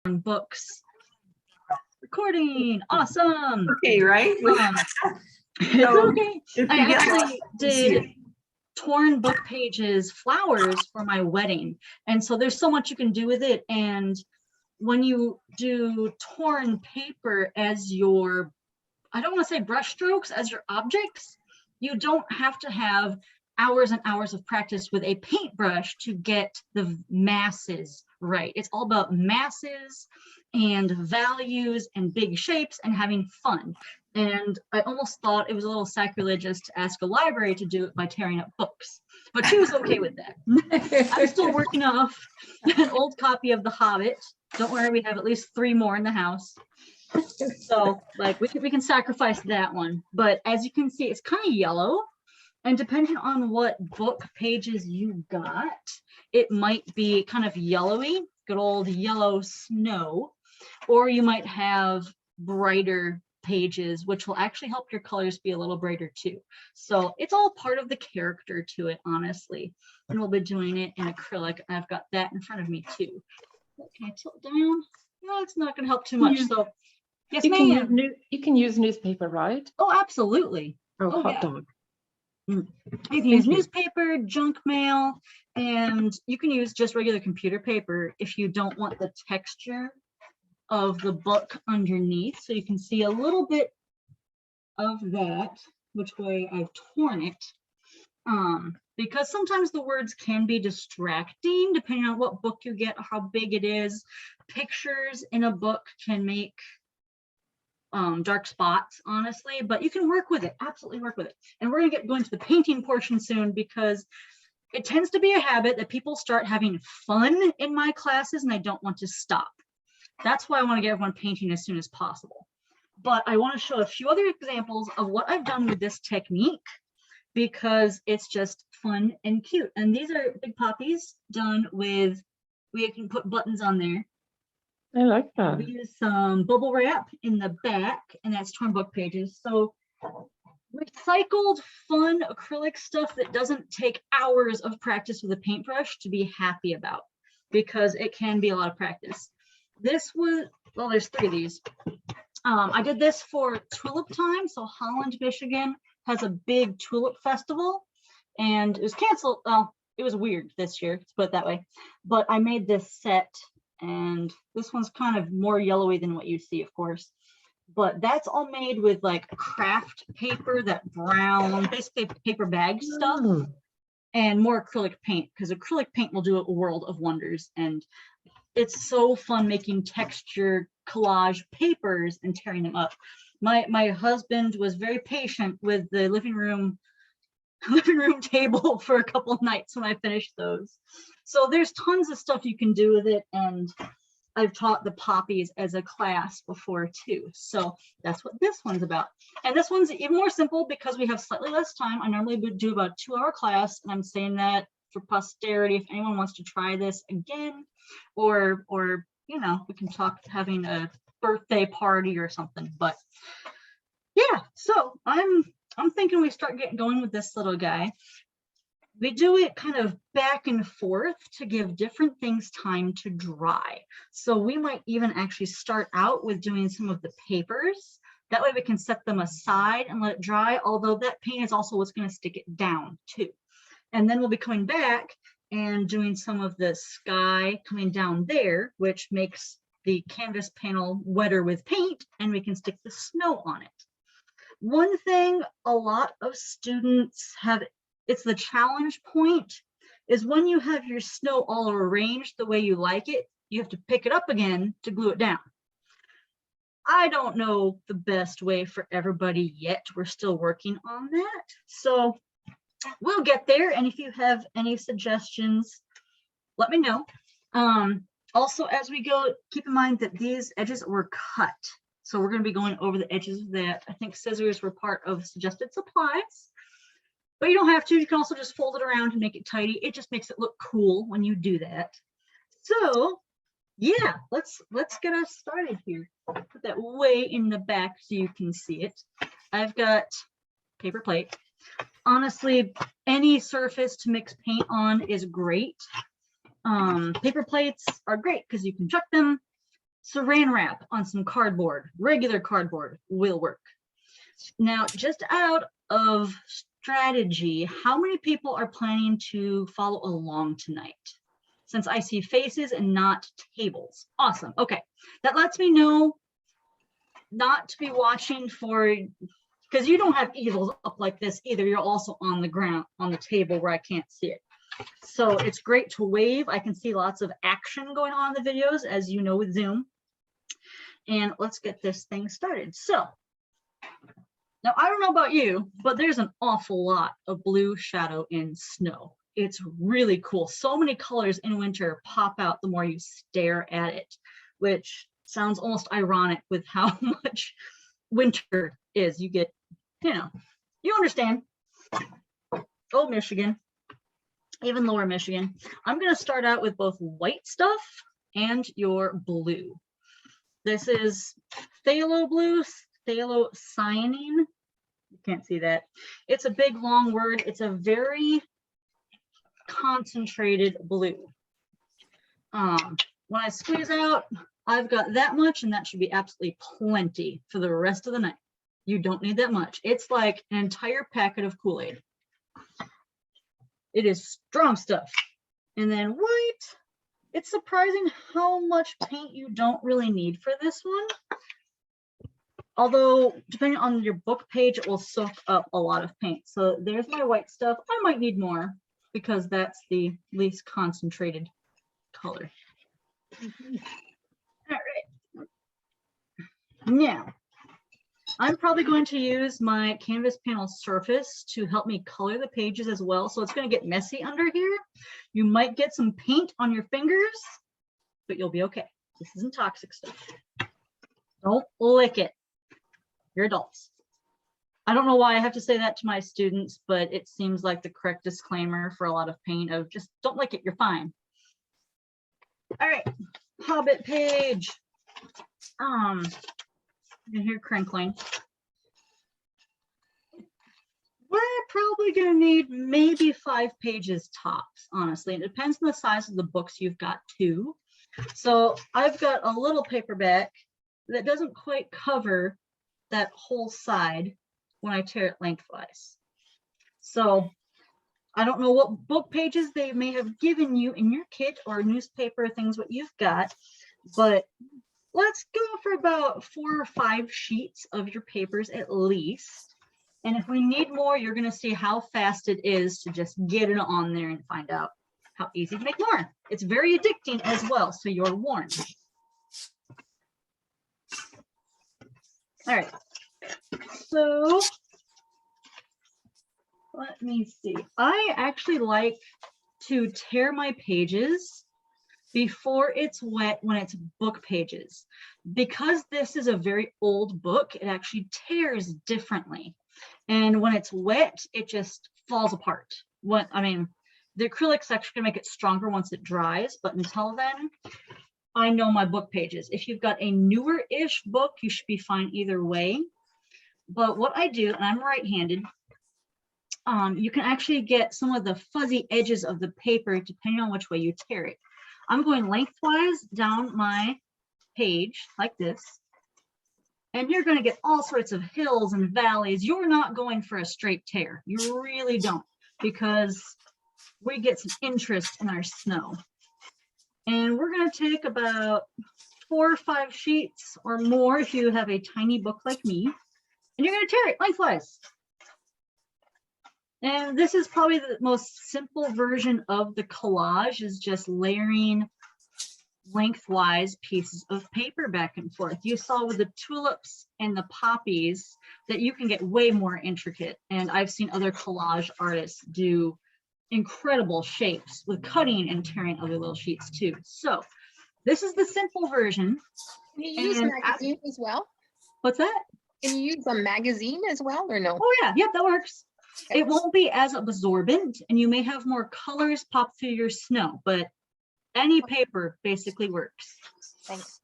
books. Recording, awesome. Okay, right? It's okay. I actually did torn book pages flowers for my wedding, and so there's so much you can do with it. And when you do torn paper as your, I don't want to say brush strokes, as your objects, you don't have to have hours and hours of practice with a paintbrush to get the masses right. It's all about masses and values and big shapes and having fun. And I almost thought it was a little sacrilegious to ask a library to do it by tearing up books, but she was okay with that. I'm still working off an old copy of The Hobbit. Don't worry, we have at least 3 more in the house. So like we can sacrifice that one. But as you can see, it's kind of yellow. And depending on what book pages you got, it might be kind of yellowy, good old yellow snow, or you might have brighter pages, which will actually help your colors be a little brighter too. So it's all part of the character to it, honestly. And we'll be doing it in acrylic. I've got that in front of me too. Can I tilt down? No, it's not going to help too much. So yes, ma'am. You can use newspaper, right? Oh, absolutely. Oh, hot dog. You can use newspaper, junk mail, and you can use just regular computer paper if you don't want the texture of the book underneath. So you can see a little bit of that, which way I've torn it. Because sometimes the words can be distracting depending on what book you get, how big it is. Pictures in a book can make dark spots, honestly, but you can work with it, absolutely work with it. And we're gonna get going to the painting portion soon, because it tends to be a habit that people start having fun in my classes and I don't want to stop. That's why I want to get everyone painting as soon as possible. But I want to show a few other examples of what I've done with this technique, because it's just fun and cute. And these are big poppies done with, we can put buttons on there. I like that. We use some bubble wrap in the back, and that's torn book pages. So recycled, fun acrylic stuff that doesn't take hours of practice with a paintbrush to be happy about, because it can be a lot of practice. This was, well, there's 3 of these. I did this for tulip time. So Holland, Michigan has a big tulip festival, and it was canceled. Well, it was weird this year, let's put it that way. But I made this set, and this one's kind of more yellowy than what you see, of course. But that's all made with like craft paper, that brown, basically paper bag stuff, and more acrylic paint, because acrylic paint will do a world of wonders. And it's so fun making texture collage papers and tearing them up. My husband was very patient with the living room table for a couple of nights when I finished those. So there's tons of stuff you can do with it, and I've taught the poppies as a class before too. So that's what this one's about. And this one's even more simple because we have slightly less time. I normally would do about a 2-hour class, and I'm saying that for posterity if anyone wants to try this again, or you know, we can talk having a birthday party or something. But yeah, so I'm thinking we start getting going with this little guy. We do it kind of back and forth to give different things time to dry. So we might even actually start out with doing some of the papers. That way we can set them aside and let it dry, although that paint is also what's going to stick it down too. And then we'll be coming back and doing some of the sky coming down there, which makes the canvas panel wetter with paint, and we can stick the snow on it. One thing a lot of students have, it's the challenge point, is when you have your snow all arranged the way you like it, you have to pick it up again to glue it down. I don't know the best way for everybody yet. We're still working on that. So we'll get there. And if you have any suggestions, let me know. Also, as we go, keep in mind that these edges were cut. So we're going to be going over the edges of that. I think scissors were part of suggested supplies, but you don't have to. You can also just fold it around and make it tidy. It just makes it look cool when you do that. So yeah, let's get us started here. Put that way in the back so you can see it. I've got paper plate. Honestly, any surface to mix paint on is great. Paper plates are great because you can chuck them, Saran wrap on some cardboard, regular cardboard will work. Now, just out of strategy, how many people are planning to follow along tonight? Since I see faces and not tables. Awesome. Okay. That lets me know not to be watching for, because you don't have easels up like this either. You're also on the ground, on the table where I can't see it. So it's great to wave. I can see lots of action going on in the videos, as you know, with Zoom. And let's get this thing started. So now I don't know about you, but there's an awful lot of blue shadow in snow. It's really cool. So many colors in winter pop out the more you stare at it, which sounds almost ironic with how much winter is. You get, you know, you understand. Oh, Michigan, even lower Michigan. I'm going to start out with both white stuff and your blue. This is phthalo blue, phthalocyanine. You can't see that. It's a big, long word. It's a very concentrated blue. When I squeeze out, I've got that much, and that should be absolutely plenty for the rest of the night. You don't need that much. It's like an entire packet of Kool-Aid. It is strong stuff. And then white, it's surprising how much paint you don't really need for this one. Although, depending on your book page, it will soak up a lot of paint. So there's my white stuff. I might need more because that's the least concentrated color. All right. Now, I'm probably going to use my canvas panel surface to help me color the pages as well. So it's going to get messy under here. You might get some paint on your fingers, but you'll be okay. This isn't toxic stuff. Don't lick it. You're adults. I don't know why I have to say that to my students, but it seems like the correct disclaimer for a lot of paint of just don't lick it, you're fine. All right, Hobbit page. You can hear crinkling. We're probably gonna need maybe 5 pages tops, honestly. It depends on the size of the books you've got too. So I've got a little paperback that doesn't quite cover that whole side when I tear it lengthwise. So I don't know what book pages they may have given you in your kit or newspaper, things what you've got, but let's go for about 4 or 5 sheets of your papers at least. And if we need more, you're going to see how fast it is to just get it on there and find out how easy to make more. It's very addicting as well, so you're warned. All right, so let me see. I actually like to tear my pages before it's wet when it's book pages. Because this is a very old book, it actually tears differently. And when it's wet, it just falls apart. The acrylic's actually gonna make it stronger once it dries, but until then, I know my book pages. If you've got a newer-ish book, you should be fine either way. But what I do, and I'm right-handed, you can actually get some of the fuzzy edges of the paper depending on which way you tear it. I'm going lengthwise down my page like this, and you're going to get all sorts of hills and valleys. You're not going for a straight tear. You really don't, because we get some interest in our snow. And we're going to take about 4 or 5 sheets or more if you have a tiny book like me, and you're going to tear it lengthwise. And this is probably the most simple version of the collage, is just layering lengthwise pieces of paper back and forth. You saw with the tulips and the poppies that you can get way more intricate. And I've seen other collage artists do incredible shapes with cutting and tearing other little sheets too. So this is the simple version. Can you use a magazine as well? What's that? Can you use a magazine as well or no? Oh yeah, that works. It won't be as absorbent, and you may have more colors pop through your snow, but any paper basically works. Thanks.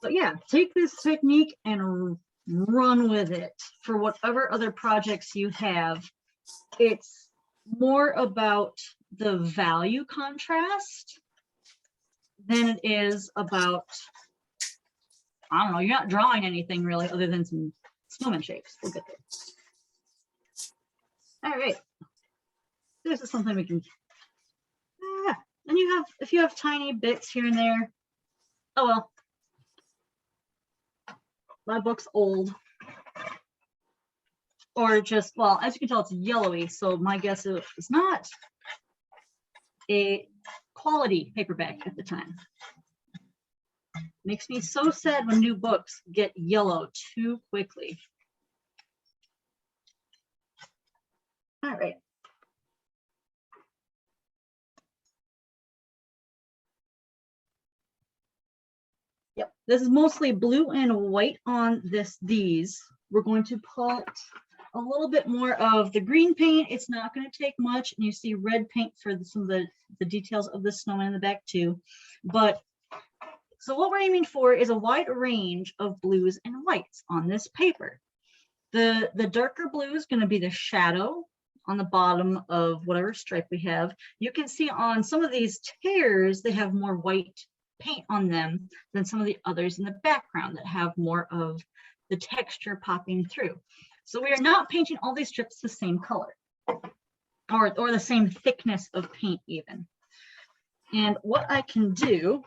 But yeah, take this technique and run with it for whatever other projects you have. It's more about the value contrast than it is about, I don't know, you're not drawing anything really other than some snowman shapes. We'll get there. All right. This is something we can, and you have, if you have tiny bits here and there, oh well. My book's old. Or just, well, as you can tell, it's yellowy. So my guess is it's not a quality paperback at the time. Makes me so sad when new books get yellow too quickly. All right. Yep, this is mostly blue and white on these. We're going to put a little bit more of the green paint. It's not going to take much, and you see red paint for some of the details of the snowman in the back too. But so what we're aiming for is a wide range of blues and whites on this paper. The darker blue is going to be the shadow on the bottom of whatever stripe we have. You can see on some of these tears, they have more white paint on them than some of the others in the background that have more of the texture popping through. So we are not painting all these strips the same color or the same thickness of paint even. And what I can do,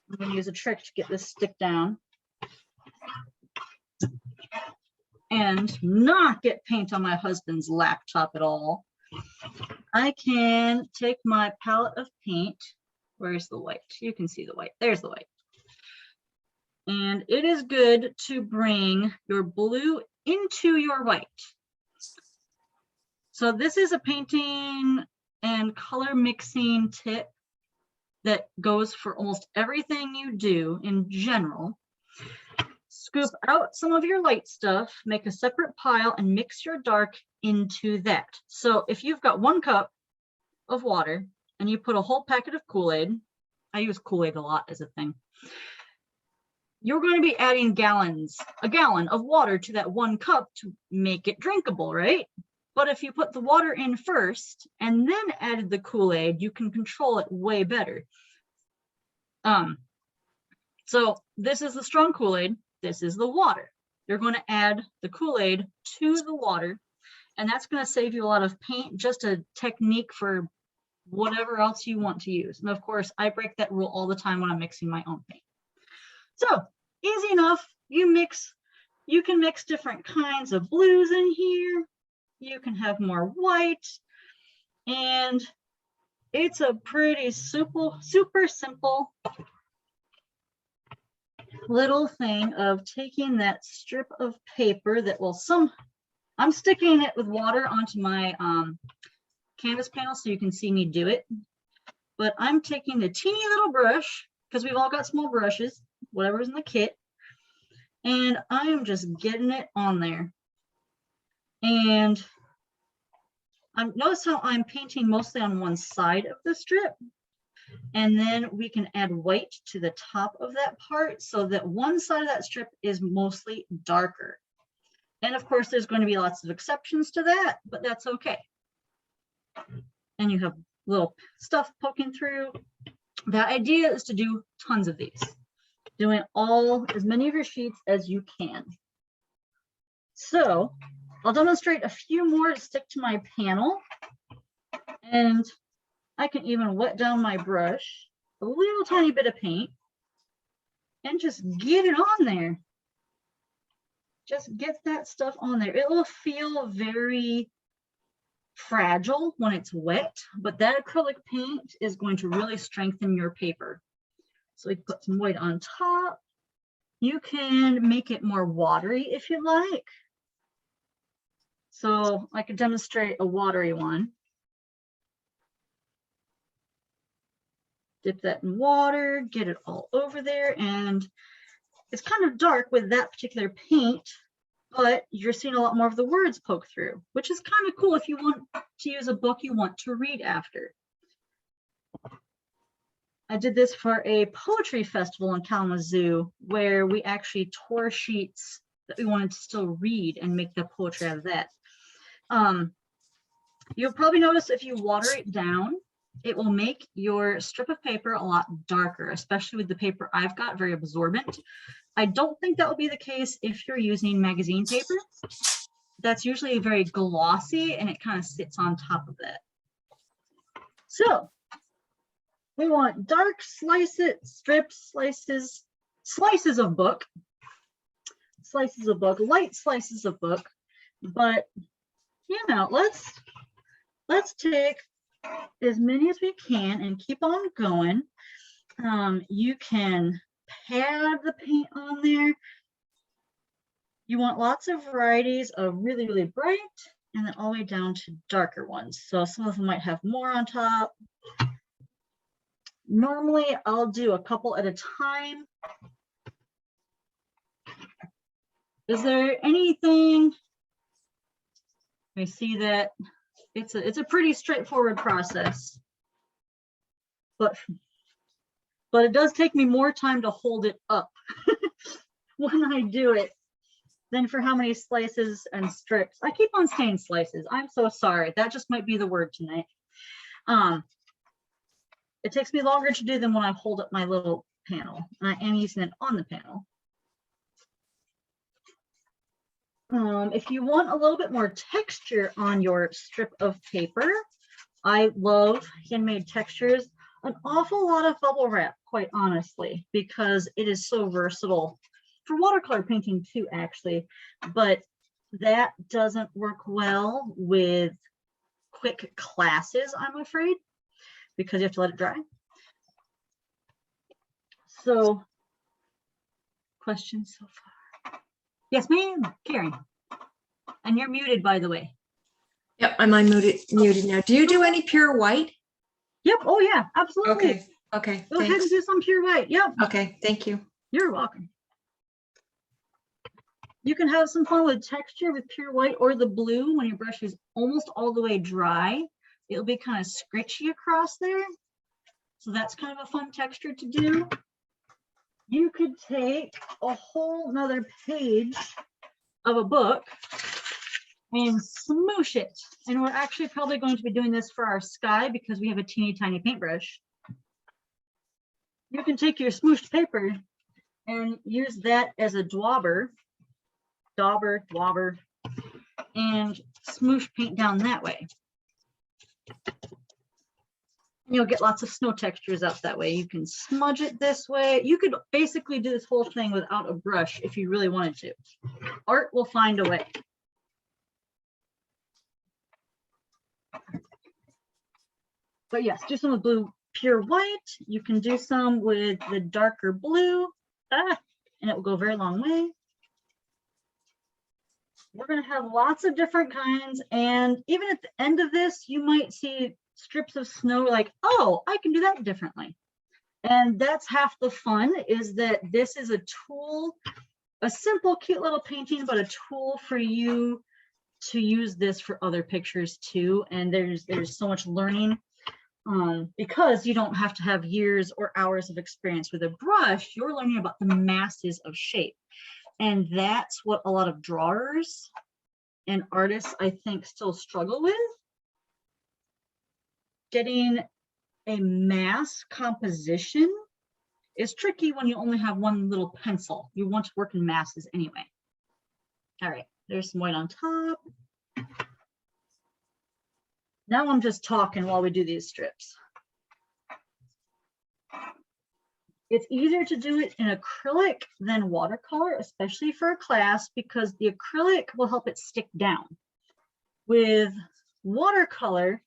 I'm going to use a trick to get this stick down and not get paint on my husband's laptop at all. I can take my palette of paint. Where's the white? You can see the white. There's the white. And it is good to bring your blue into your white. So this is a painting and color mixing tip that goes for almost everything you do in general. Scoop out some of your light stuff, make a separate pile, and mix your dark into that. So if you've got 1 cup of water and you put a whole packet of Kool-Aid, I use Kool-Aid a lot as a thing, you're going to be adding a gallon of water to that 1 cup to make it drinkable, right? But if you put the water in first and then added the Kool-Aid, you can control it way better. So this is the strong Kool-Aid. This is the water. You're going to add the Kool-Aid to the water, and that's going to save you a lot of paint, just a technique for whatever else you want to use. And of course, I break that rule all the time when I'm mixing my own paint. So easy enough. You can mix different kinds of blues in here. You can have more white, and it's a pretty super simple little thing of taking that strip of paper that will I'm sticking it with water onto my canvas panel so you can see me do it. But I'm taking the teeny little brush, because we've all got small brushes, whatever's in the kit, and I am just getting it on there. And notice how I'm painting mostly on one side of the strip, and then we can add white to the top of that part so that one side of that strip is mostly darker. And of course, there's going to be lots of exceptions to that, but that's okay. And you have little stuff poking through. The idea is to do tons of these, doing as many of your sheets as you can. So I'll demonstrate a few more to stick to my panel, and I can even wet down my brush, a little tiny bit of paint, and just get it on there. Just get that stuff on there. It will feel very fragile when it's wet, but that acrylic paint is going to really strengthen your paper. So we put some white on top. You can make it more watery if you like. So I could demonstrate a watery one. Dip that in water, get it all over there, and it's kind of dark with that particular paint, but you're seeing a lot more of the words poke through, which is kind of cool if you want to use a book you want to read after. I did this for a poetry festival in Kalamazoo, where we actually tore sheets that we wanted to still read and make the poetry out of that. You'll probably notice if you water it down, it will make your strip of paper a lot darker, especially with the paper I've got, very absorbent. I don't think that will be the case if you're using magazine paper. That's usually very glossy and it kind of sits on top of that. So we want dark slices, strips, slices of book, light slices of book, but you know, let's take as many as we can and keep on going. You can pad the paint on there. You want lots of varieties of really, really bright and then all the way down to darker ones. So some of them might have more on top. Normally I'll do a couple at a time. Is there anything? I see that it's a pretty straightforward process, but it does take me more time to hold it up when I do it than for how many slices and strips. I keep on saying slices. I'm so sorry. That just might be the word tonight. It takes me longer to do than when I hold up my little panel. I am using it on the panel. If you want a little bit more texture on your strip of paper, I love handmade textures, an awful lot of bubble wrap, quite honestly, because it is so versatile for watercolor painting too, actually, but that doesn't work well with quick classes, I'm afraid, because you have to let it dry. So, questions so far? Yes, ma'am, Karen. And you're muted, by the way. Yep, I'm muted now. Do you do any pure white? Yep, oh yeah, absolutely. Okay, Go ahead and thanks. do some pure white. Yep. Okay, thank you. You're welcome. You can have some fun with texture with pure white or the blue when your brush is almost all the way dry. It'll be kind of scritchy across there. So that's kind of a fun texture to do. You could take a whole nother page of a book and smoosh it. And we're actually probably going to be doing this for our sky because we have a teeny tiny paintbrush. You can take your smooshed paper and use that as a dauber, and smoosh paint down that way. You'll get lots of snow textures out that way. You can smudge it this way. You could basically do this whole thing without a brush if you really wanted to. Art will find a way. But yes, do some with blue pure white. You can do some with the darker blue, and it will go a very long way. We're going to have lots of different kinds, and even at the end of this, you might see strips of snow like, oh, I can do that differently. And that's half the fun, is that this is a tool, a simple, cute little painting, but a tool for you to use this for other pictures too. And there's so much learning because you don't have to have years or hours of experience with a brush. You're learning about the masses of shape. And that's what a lot of drawers and artists, I think, still struggle with. Getting a mass composition is tricky when you only have one little pencil. You want to work in masses anyway. All right, there's some white on top. Now I'm just talking while we do these strips. It's easier to do it in acrylic than watercolor, especially for a class, because the acrylic will help it stick down. With watercolor,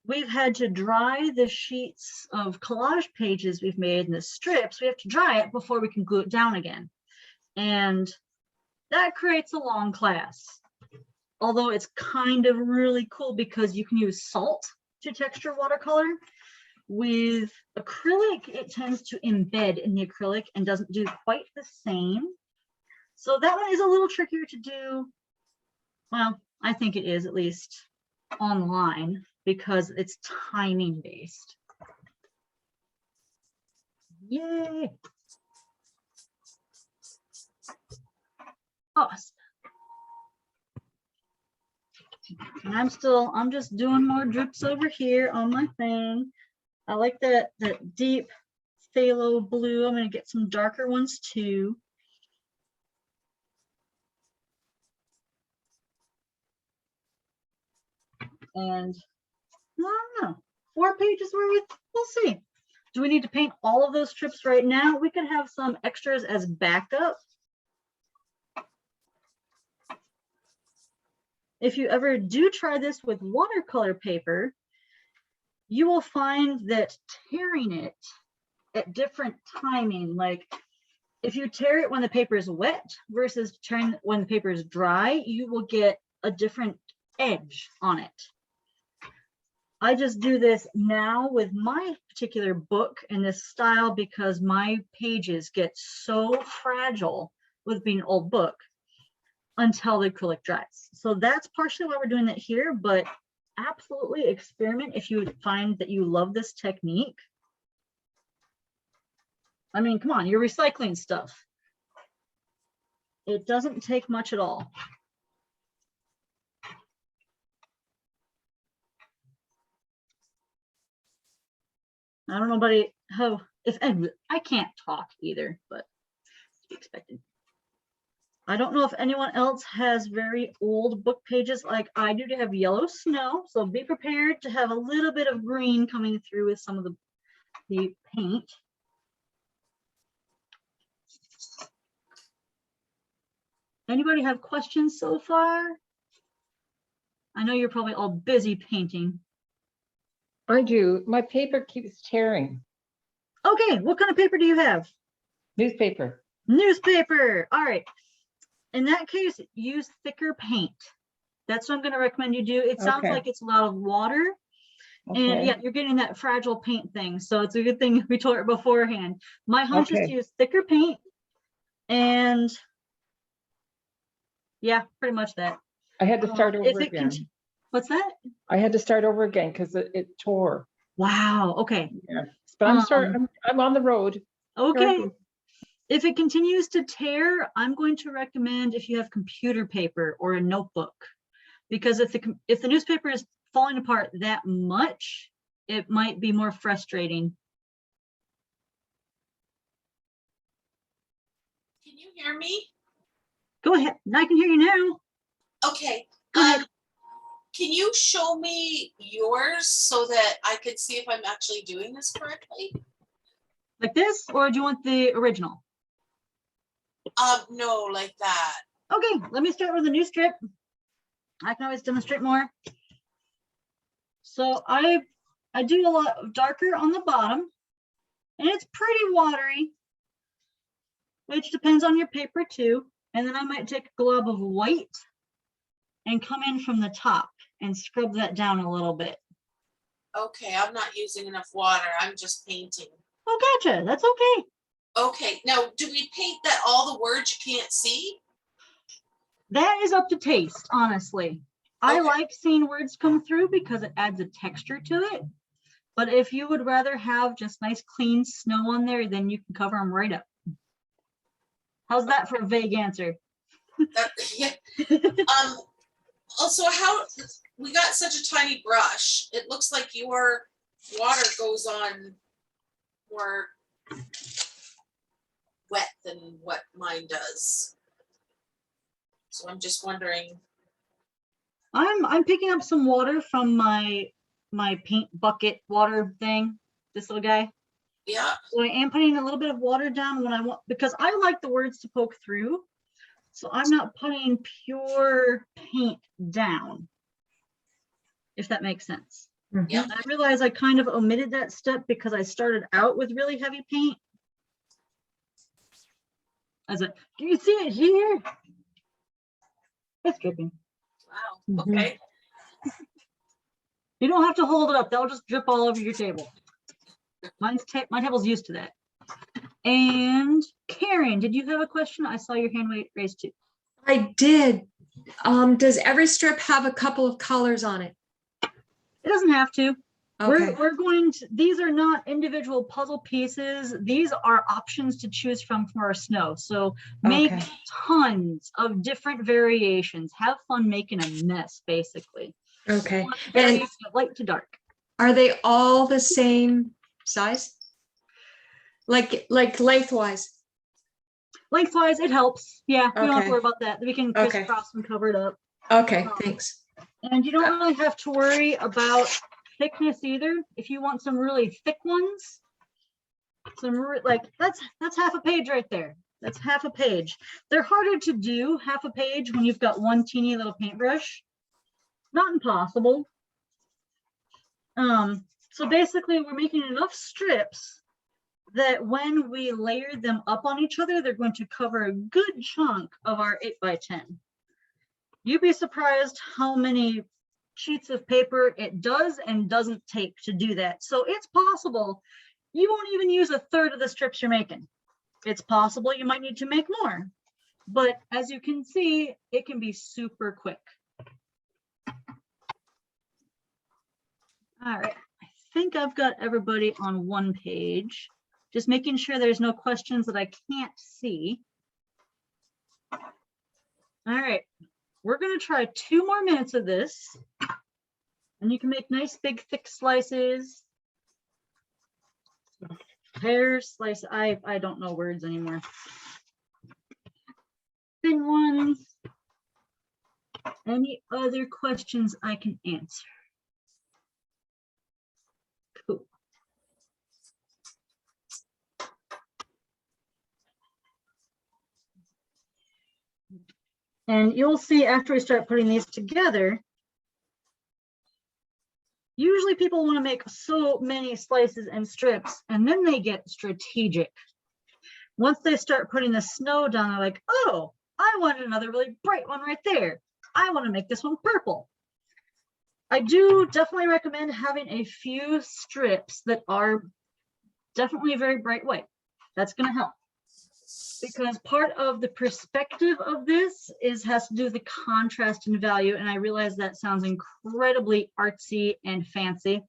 we've had to dry the sheets of collage pages we've made in the strips. We have to dry it before we can glue it down again. And that creates a long class. Although it's kind of really cool because you can use salt to texture watercolor. With acrylic, it tends to embed in the acrylic and doesn't do quite the same. So that one is a little trickier to do. Well, I think it is, at least online, because it's timing based. Yay. Awesome. And I'm just doing more drips over here on my thing. I like that deep phthalo blue. I'm gonna get some darker ones too. And I don't know, 4 pages worth, we'll see. Do we need to paint all of those strips right now? We could have some extras as backup. If you ever do try this with watercolor paper, you will find that tearing it at different timing, like if you tear it when the paper is wet versus tearing it when the paper is dry, you will get a different edge on it. I just do this now with my particular book in this style because my pages get so fragile with being an old book until the acrylic dries. So that's partially why we're doing that here, but absolutely experiment if you find that you love this technique. I mean, come on, you're recycling stuff. It doesn't take much at all. I don't know about how, if I can't talk either, but to be expected. I don't know if anyone else has very old book pages like I do to have yellow snow. So be prepared to have a little bit of green coming through with some of the paint. Anybody have questions so far? I know you're probably all busy painting. I do. My paper keeps tearing. Okay, what kind of paper do you have? Newspaper. Newspaper. All right. In that case, use thicker paint. That's what I'm going to recommend you do. It sounds Okay. like it's a lot of water. Okay. And yeah, you're getting that fragile paint thing. So it's a good thing we told it beforehand. My hunch is to Okay. use thicker paint. And yeah, pretty much that. I had to start If over it again. What's that? I had to start over again because it tore. Wow. Okay. Yeah. But I'm sorry. I'm on the road. Okay. If it continues to tear, I'm going to recommend if you have computer paper or a notebook, because if the newspaper is falling apart that much, it might be more frustrating. Can you hear me? Go ahead. I can hear you now. Okay. Go ahead. Can you show me yours so that I could see if I'm actually doing this correctly? Like this, or do you want the original? No, like that. Okay, let me start with a new strip. I can always demonstrate more. So I do a lot of darker on the bottom, and it's pretty watery, which depends on your paper too. And then I might take a glob of white and come in from the top and scrub that down a little bit. Okay, I'm not using enough water. I'm just painting. Oh, gotcha. That's okay. Okay, now do we paint that all the words you can't see? That is up to taste, honestly. I Okay. like seeing words come through because it adds a texture to it. But if you would rather have just nice clean snow on there, then you can cover them right up. How's that for a vague answer? Yeah. Also, how we got such a tiny brush. It looks like your water goes on more wet than what mine does. So I'm just wondering. I'm picking up some water from my paint bucket water thing, this little guy. Yeah. So I am putting a little bit of water down when I want, because I like the words to poke through. So I'm not putting pure paint down, if that makes sense. Yeah. I realize I kind of omitted that step because I started out with really heavy paint. Do you see it here? It's dripping. Wow. Okay. You don't have to hold it up. They'll just drip all over your table. My table's used to that. And Karen, did you have a question? I saw your hand raised too. I did. Does every strip have a couple of colors on it? It doesn't have to. Okay, We're going to, these are not individual puzzle pieces. These are options to choose from for our snow. So make Okay. tons of different variations. Have fun making a mess, basically. okay. Very And light to dark. are they all the same size? Like lengthwise? Lengthwise, it helps. Yeah, we don't have to Okay. worry about that. We can Okay. crisscross and cover it up. Okay, thanks. And you don't really have to worry about thickness either. If you want some really thick ones, like that's half a page right there. That's half a page. They're harder to do half a page when you've got one teeny little paintbrush. Not impossible. So basically we're making enough strips that when we layer them up on each other, they're going to cover a good chunk of our 8x10. You'd be surprised how many sheets of paper it does and doesn't take to do that. So it's possible you won't even use a third of the strips you're making. It's possible you might need to make more, but as you can see, it can be super quick. All right, I think I've got everybody on one page. Just making sure there's no questions that I can't see. All right, we're gonna try 2 more minutes of this. And you can make nice big thick slices. Pear slice, I don't know words anymore. Thin ones. Any other questions I can answer? Cool. And you'll see after we start putting these together, usually people want to make so many slices and strips, and then they get strategic. Once they start putting the snow down, they're like, oh, I want another really bright one right there. I want to make this one purple. I do definitely recommend having a few strips that are definitely very bright white. That's going to help. Because part of the perspective of this has to do with the contrast and value. And I realize that sounds incredibly artsy and fancy.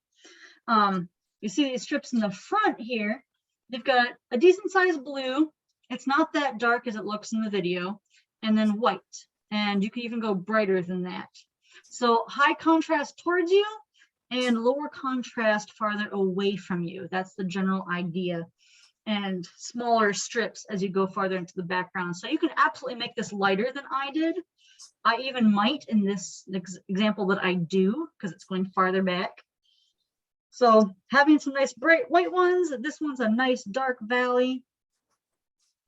You see these strips in the front here, they've got a decent sized blue. It's not that dark as it looks in the video, and then white. And you can even go brighter than that. So high contrast towards you and lower contrast farther away from you. That's the general idea. And smaller strips as you go farther into the background. So you can absolutely make this lighter than I did. I even might in this example that I do, because it's going farther back. So having some nice bright white ones, this one's a nice dark valley.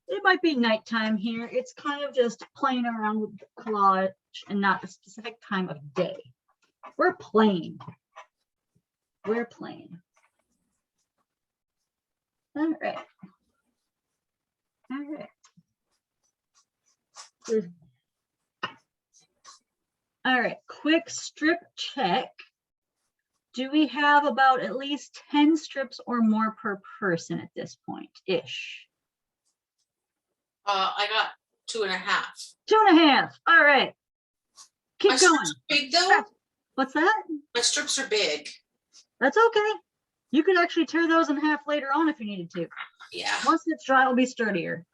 It might be nighttime here. It's kind of just playing around with collage and not a specific time of day. We're playing. We're playing. All right. All right. All right, quick strip check. Do we have about at least 10 strips or more per person at this point-ish? I got 2.5. 2.5. All right. Keep My going. strips are big though. What's that? My strips are big. That's okay. You could actually tear those in half later on if you needed to. Yeah. Once it's dry, it'll be sturdier.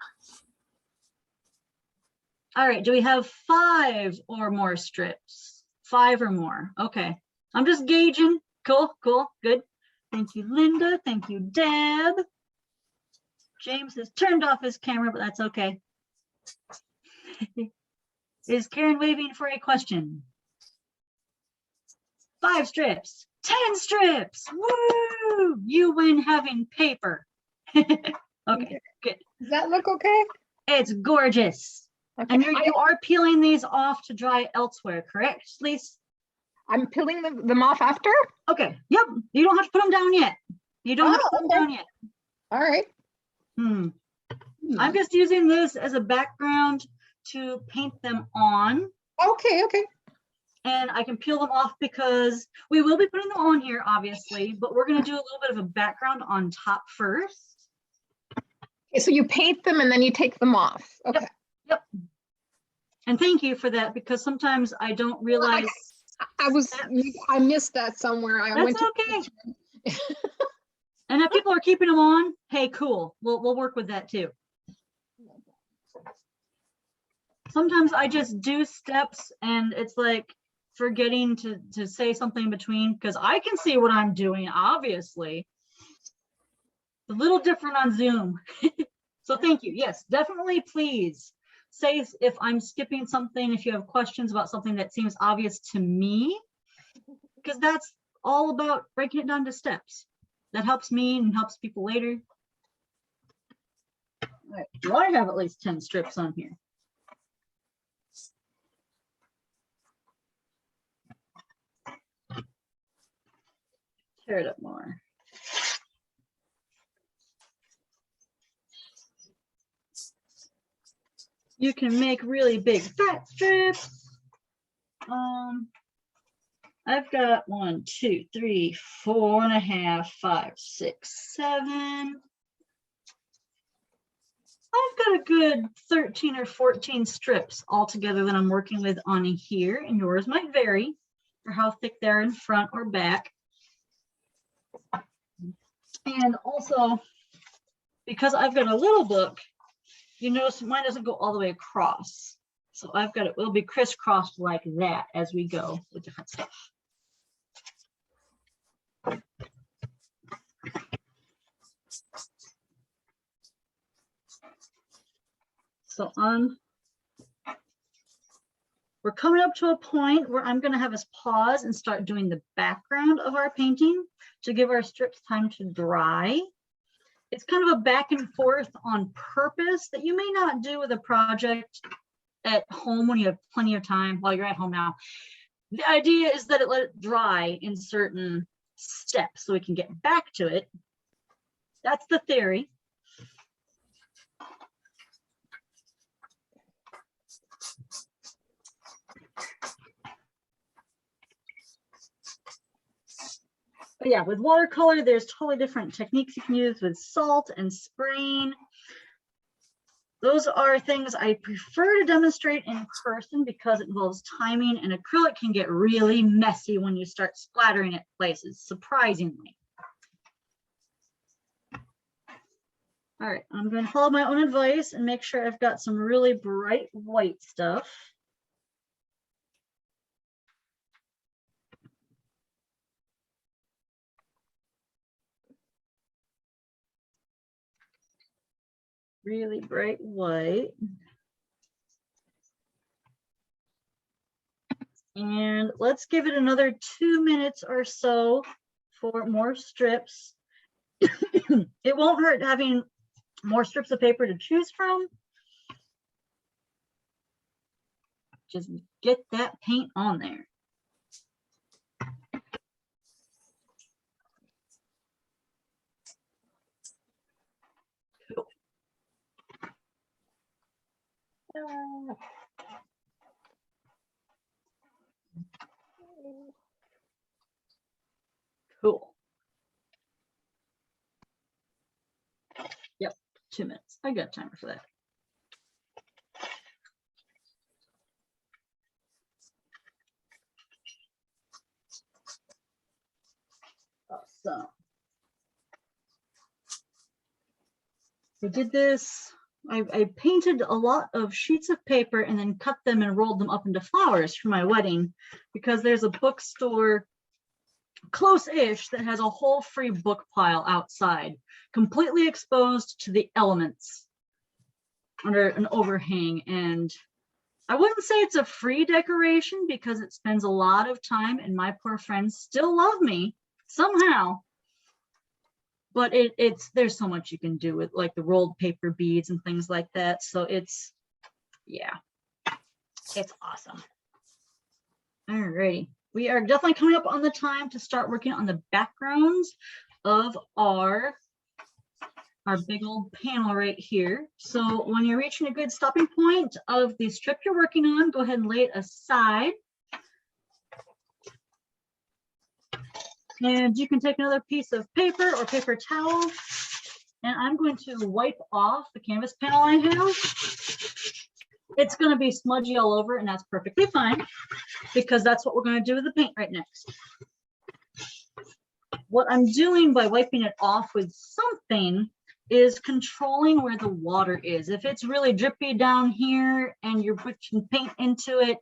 All right, do we have 5 or more strips? 5 or more, okay. I'm just gauging. Cool, cool, good. Thank you, Linda. Thank you, Deb. James has turned off his camera, but that's okay. Is Karen waving for a question? 5 strips, 10 strips. Woo! You win having paper. Okay, good. Does that look okay? It's gorgeous. Okay. And you are peeling these off to dry elsewhere, correct, Lise? I'm peeling them off after? Okay, yep. You don't have to put them down yet. You don't have to Oh, put them okay. down yet. All right. I'm just using this as a background to paint them on. Okay, okay. And I can peel them off because we will be putting them on here, obviously, but we're going to do a little bit of a background on top first. Okay, so you paint them and then you take them off. Okay. Yep. And thank you for that, because sometimes I don't realize I missed that somewhere. I went That's to. okay. And if people are keeping them on, hey, cool. We'll work with that too. Sometimes I just do steps and it's like forgetting to say something in between because I can see what I'm doing, obviously. A little different on Zoom. So thank you. Yes, definitely please say if I'm skipping something, if you have questions about something that seems obvious to me, because that's all about breaking it down to steps. That helps me and helps people later. All right. Do I have at least 10 strips on here? Tear it up more. You can make really big fat strips. I've got 1, 2, 3, 4.5, 5, 6, 7. I've got a good 13 or 14 strips altogether that I'm working with on here, and yours might vary for how thick they're in front or back. And also, because I've got a little book, you notice mine doesn't go all the way across. So I've got it'll be crisscrossed like that as we go with different stuff. So we're coming up to a point where I'm going to have us pause and start doing the background of our painting to give our strips time to dry. It's kind of a back and forth on purpose that you may not do with a project at home when you have plenty of time while you're at home now. The idea is that it let it dry in certain steps so we can get back to it. That's the theory. But yeah, with watercolor, there's totally different techniques you can use with salt and spraying. Those are things I prefer to demonstrate in person because it involves timing, and acrylic can get really messy when you start splattering at places, surprisingly. All right, I'm going to follow my own advice and make sure I've got some really bright white stuff. Really bright white. And let's give it another 2 minutes or so for more strips. It won't hurt having more strips of paper to choose from. Just get that paint on there. Cool. Cool. Yep, 2 minutes. I got time for that. Awesome. I did this. I painted a lot of sheets of paper and then cut them and rolled them up into flowers for my wedding because there's a bookstore close-ish that has a whole free book pile outside, completely exposed to the elements under an overhang. And I wouldn't say it's a free decoration because it spends a lot of time, and my poor friends still love me somehow. But there's so much you can do with like the rolled paper beads and things like that. So it's, yeah, it's awesome. All righty. We are definitely coming up on the time to start working on the backgrounds of our big old panel right here. So when you're reaching a good stopping point of the strip you're working on, go ahead and lay it aside. And you can take another piece of paper or paper towel, and I'm going to wipe off the canvas panel I have. It's gonna be smudgy all over, and that's perfectly fine, because that's what we're gonna do with the paint right next. What I'm doing by wiping it off with something is controlling where the water is. If it's really drippy down here and you're putting paint into it,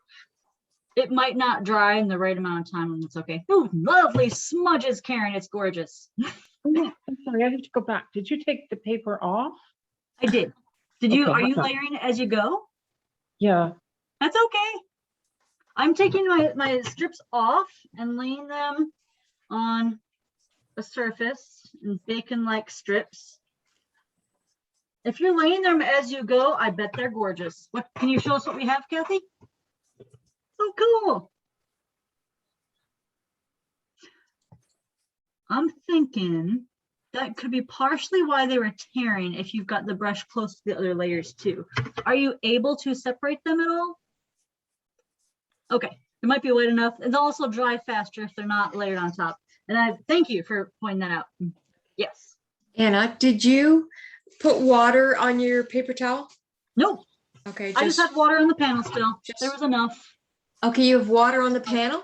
it might not dry in the right amount of time, and it's okay. Ooh, lovely smudges, Karen. It's gorgeous. I'm sorry, I have to go back. Did you take the paper off? I did. Did you? Okay, Are you hold on. layering it as you go? Yeah. That's okay. I'm taking my strips off and laying them on a surface and baking like strips. If you're laying them as you go, I bet they're gorgeous. What can you show us what we have, Kathy? Oh, cool. I'm thinking that could be partially why they were tearing if you've got the brush close to the other layers too. Are you able to separate them at all? Okay, it might be wet enough. And they'll also dry faster if they're not layered on top. And I thank you for pointing that out. Yes. Anna, did you put water on your paper towel? Nope. Okay, I just had water on the panel still. There was enough. okay, you have water on the panel?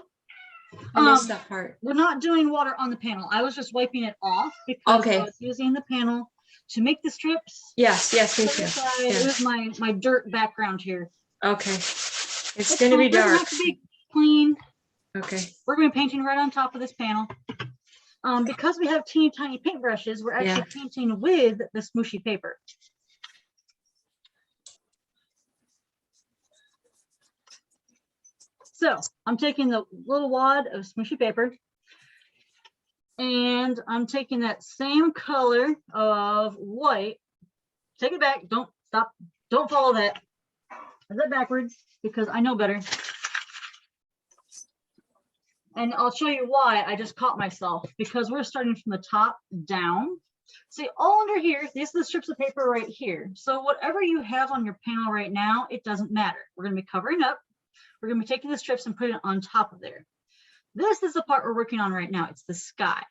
I missed that part. We're not doing water on the panel. I was just wiping it off because Okay. I was using the panel to make the strips. Yes, me Set too. aside. Yeah. It was my dirt background here. Okay. It's It's gonna be fine. It doesn't dark. have to be clean. Okay. We're going to be painting right on top of this panel. Because we have teeny tiny paintbrushes, we're actually painting with the smooshy paper. So I'm taking the little wad of smooshy paper and I'm taking that same color of white. Take it back. Don't stop. Don't follow that. Is that backwards? Because I know better. And I'll show you why I just caught myself, because we're starting from the top down. See, all under here, these are the strips of paper right here. So whatever you have on your panel right now, it doesn't matter. We're going to be covering up. We're going to be taking the strips and putting it on top of there. This is the part we're working on right now. It's the sky.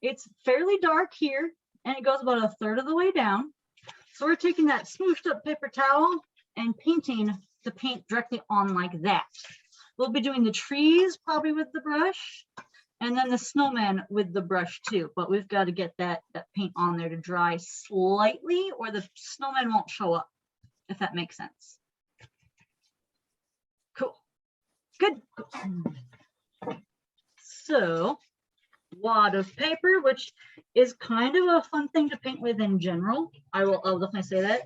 It's fairly dark here, and it goes about a third of the way down. So we're taking that smooshed up paper towel and painting the paint directly on like that. We'll be doing the trees probably with the brush, and then the snowman with the brush too. But we've got to get that paint on there to dry slightly, or the snowman won't show up, if that makes sense. Cool. Good. So, wad of paper, which is kind of a fun thing to paint with in general. I'll definitely say that.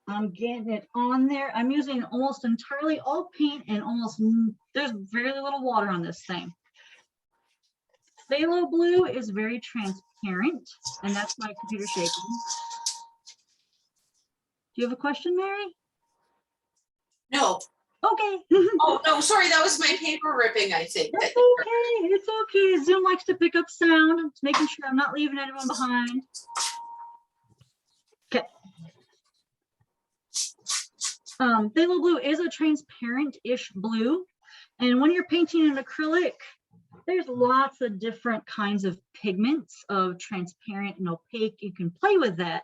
I'm getting it on there. I'm using almost entirely all paint and there's very little water on this thing. Phthalo Blue is very transparent, and that's my computer shaking. Do you have a question, Mary? No. Okay. Oh, no, sorry, that was my paper ripping, I think. That's okay. It's okay. Zoom likes to pick up sound. It's making sure I'm not leaving anyone behind. Okay. Phthalo Blue is a transparent-ish blue. And when you're painting an acrylic, there's lots of different kinds of pigments of transparent and opaque. You can play with that,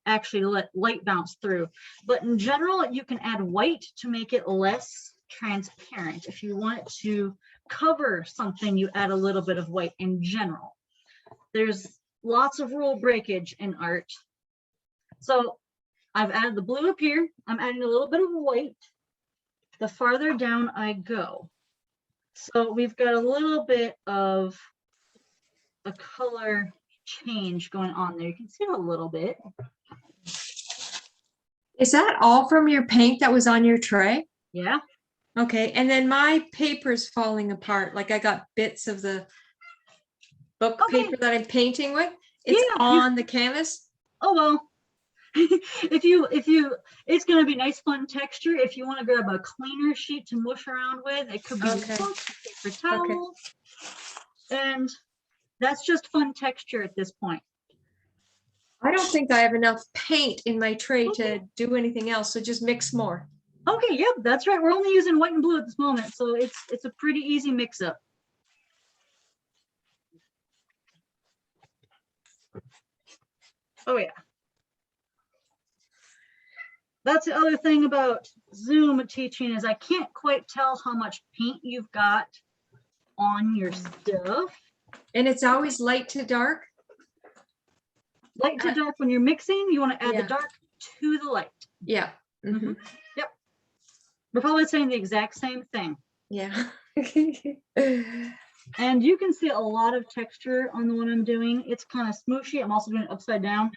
actually let light bounce through. But in general, you can add white to make it less transparent. If you want it to cover something, you add a little bit of white in general. There's lots of rule breakage in art. So I've added the blue up here. I'm adding a little bit of white the farther down I go. So we've got a little bit of a color change going on there. You can see it a little bit. Is that all from your paint that was on your tray? Yeah. Okay, and then my paper's falling apart. Like I got bits of the book paper that I'm painting with. It's on the canvas. Oh, well. It's going to be nice, fun texture. If you want to grab a cleaner sheet to mush around with, it could be Okay. paper towel. And that's just fun texture at this point. I don't think I have enough paint in my tray to do anything else, so just mix more. Okay, yep, that's right. We're only using white and blue at this moment, so it's a pretty easy mix-up. Oh yeah. That's the other thing about Zoom teaching is I can't quite tell how much paint you've got on your stuff. And it's always light to dark. Light to dark when you're mixing, you want to add Yeah. the dark to the light. Yeah. Mhm. Yep. We're probably saying the exact same thing. Yeah. And you can see a lot of texture on the one I'm doing. It's kind of smooshy. I'm also doing it upside down.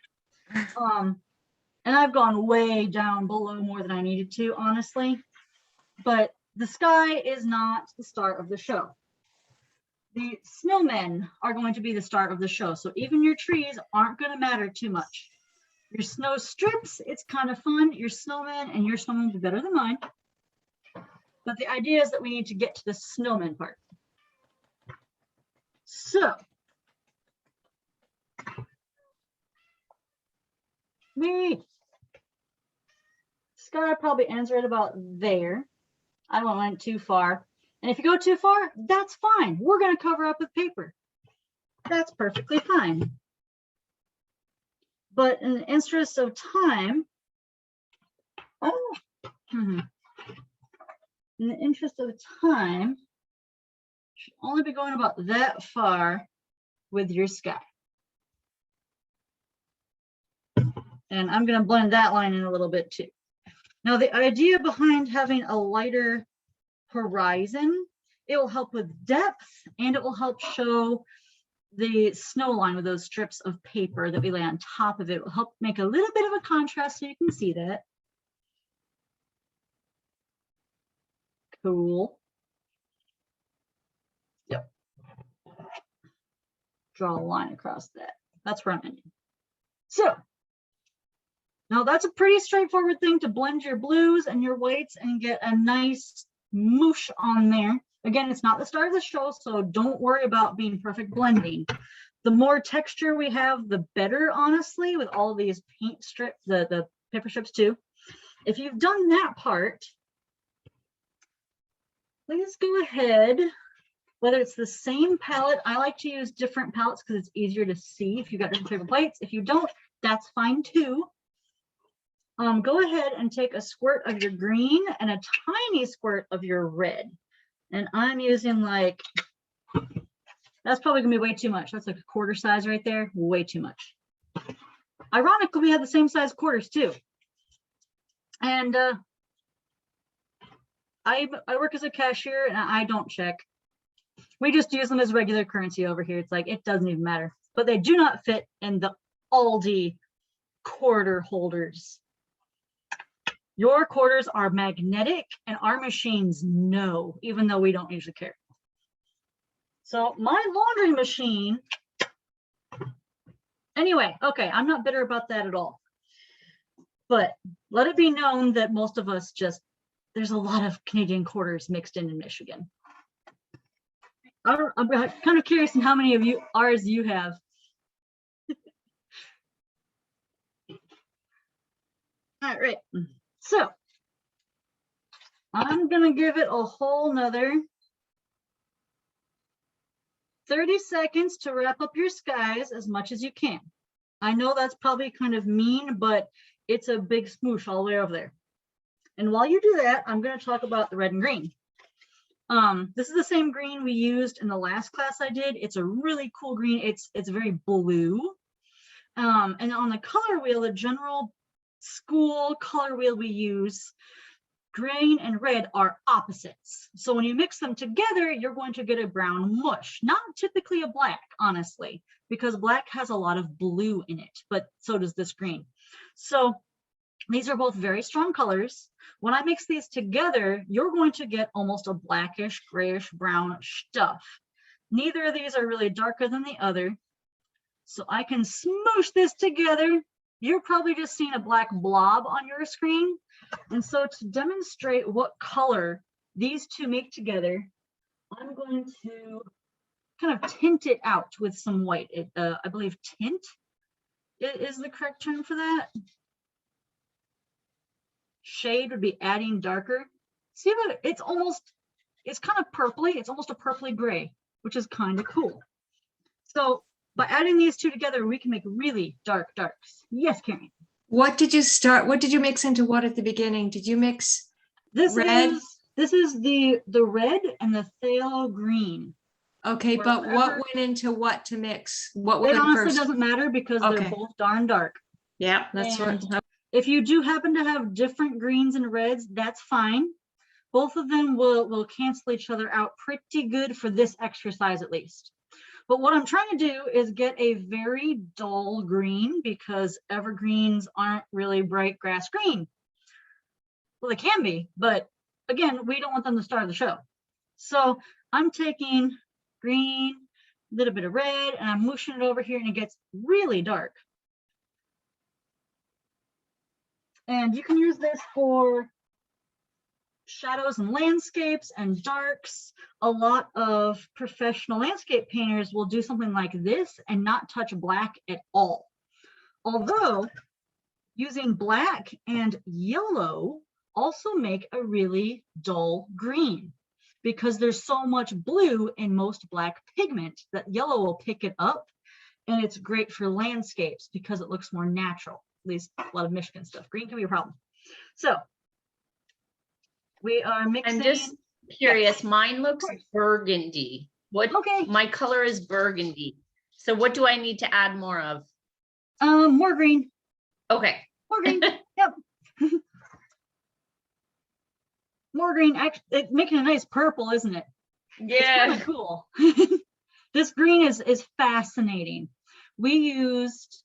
And I've gone way down below more than I needed to, honestly. But the sky is not the star of the show. The snowmen are going to be the star of the show. So even your trees aren't going to matter too much. Your snow strips, it's kind of fun. Your snowmen and your snowmen will be better than mine. But the idea is that we need to get to the snowman part. So, sky probably ends right about there. I don't went too far. And if you go too far, that's fine. We're going to cover up with paper. That's perfectly fine. But in the interest of time, in the interest of time, should only be going about that far with your sky. And I'm going to blend that line in a little bit too. Now, the idea behind having a lighter horizon, it will help with depth and it will help show the snow line with those strips of paper that we lay on top of it. It will help make a little bit of a contrast so you can see that. Cool. Yep. Draw a line across that. That's where I'm ending. So now that's a pretty straightforward thing to blend your blues and your whites and get a nice moosh on there. Again, it's not the star of the show, so don't worry about being perfect blending. The more texture we have, the better, honestly, with all these paint strips, the paper strips too. If you've done that part, please go ahead, whether it's the same palette. I like to use different palettes because it's easier to see if you've got different paper plates. If you don't, that's fine too. Go ahead and take a squirt of your green and a tiny squirt of your red. And I'm using like, that's probably gonna be way too much. That's like a quarter size right there, way too much. Ironically, we have the same size quarters too. And I work as a cashier and I don't check. We just use them as regular currency over here. It's like, it doesn't even matter, but they do not fit in the Aldi quarter holders. Your quarters are magnetic and our machines know, even though we don't usually care. So my laundry machine, anyway, okay, I'm not bitter about that at all. But let it be known that most of us just, there's a lot of Canadian quarters mixed in Michigan. I'm kind of curious in how many of ours you have. All right. So I'm gonna give it a whole nother 30 seconds to wrap up your skies as much as you can. I know that's probably kind of mean, but it's a big smoosh all the way over there. And while you do that, I'm gonna talk about the red and green. This is the same green we used in the last class I did. It's a really cool green. It's very blue. And on the color wheel, the general school color wheel we use, green and red are opposites. So when you mix them together, you're going to get a brown mush, not typically a black, honestly, because black has a lot of blue in it, but so does this green. So these are both very strong colors. When I mix these together, you're going to get almost a blackish, grayish, brown stuff. Neither of these are really darker than the other. So I can smoosh this together. You're probably just seeing a black blob on your screen. And so to demonstrate what color these two make together, I'm going to kind of tint it out with some white. I believe tint is the correct term for that. Shade would be adding darker. See what it's kind of purpley. It's almost a purpley gray, which is kind of cool. So by adding these two together, we can make really dark darks. Yes, Karen. What did you mix into what at the beginning? Did you mix? This Red? is the red and the phthalo green. Okay, but what Wherever- went into what to mix? What It went honestly first? doesn't matter because they're Okay. both darn dark. Yeah, that's what. And if you do happen to have different greens and reds, that's fine. Both of them will cancel each other out pretty good for this exercise at least. But what I'm trying to do is get a very dull green because evergreens aren't really bright grass green. Well, they can be, but again, we don't want them to start the show. So I'm taking green, a little bit of red, and I'm mushing it over here and it gets really dark. And you can use this for shadows and landscapes and darks. A lot of professional landscape painters will do something like this and not touch black at all. Although using black and yellow also make a really dull green because there's so much blue in most black pigment that yellow will pick it up, and it's great for landscapes because it looks more natural. At least a lot of Michigan stuff. Green can be a problem. So we are mixing. I'm just curious, mine looks burgundy. What, Okay. my color is burgundy. So what do I need to add more of? More green. Okay. More green. Yep. More green. Actually, it's making a nice purple, isn't it? It's Yeah. kind of cool. This green is fascinating. We used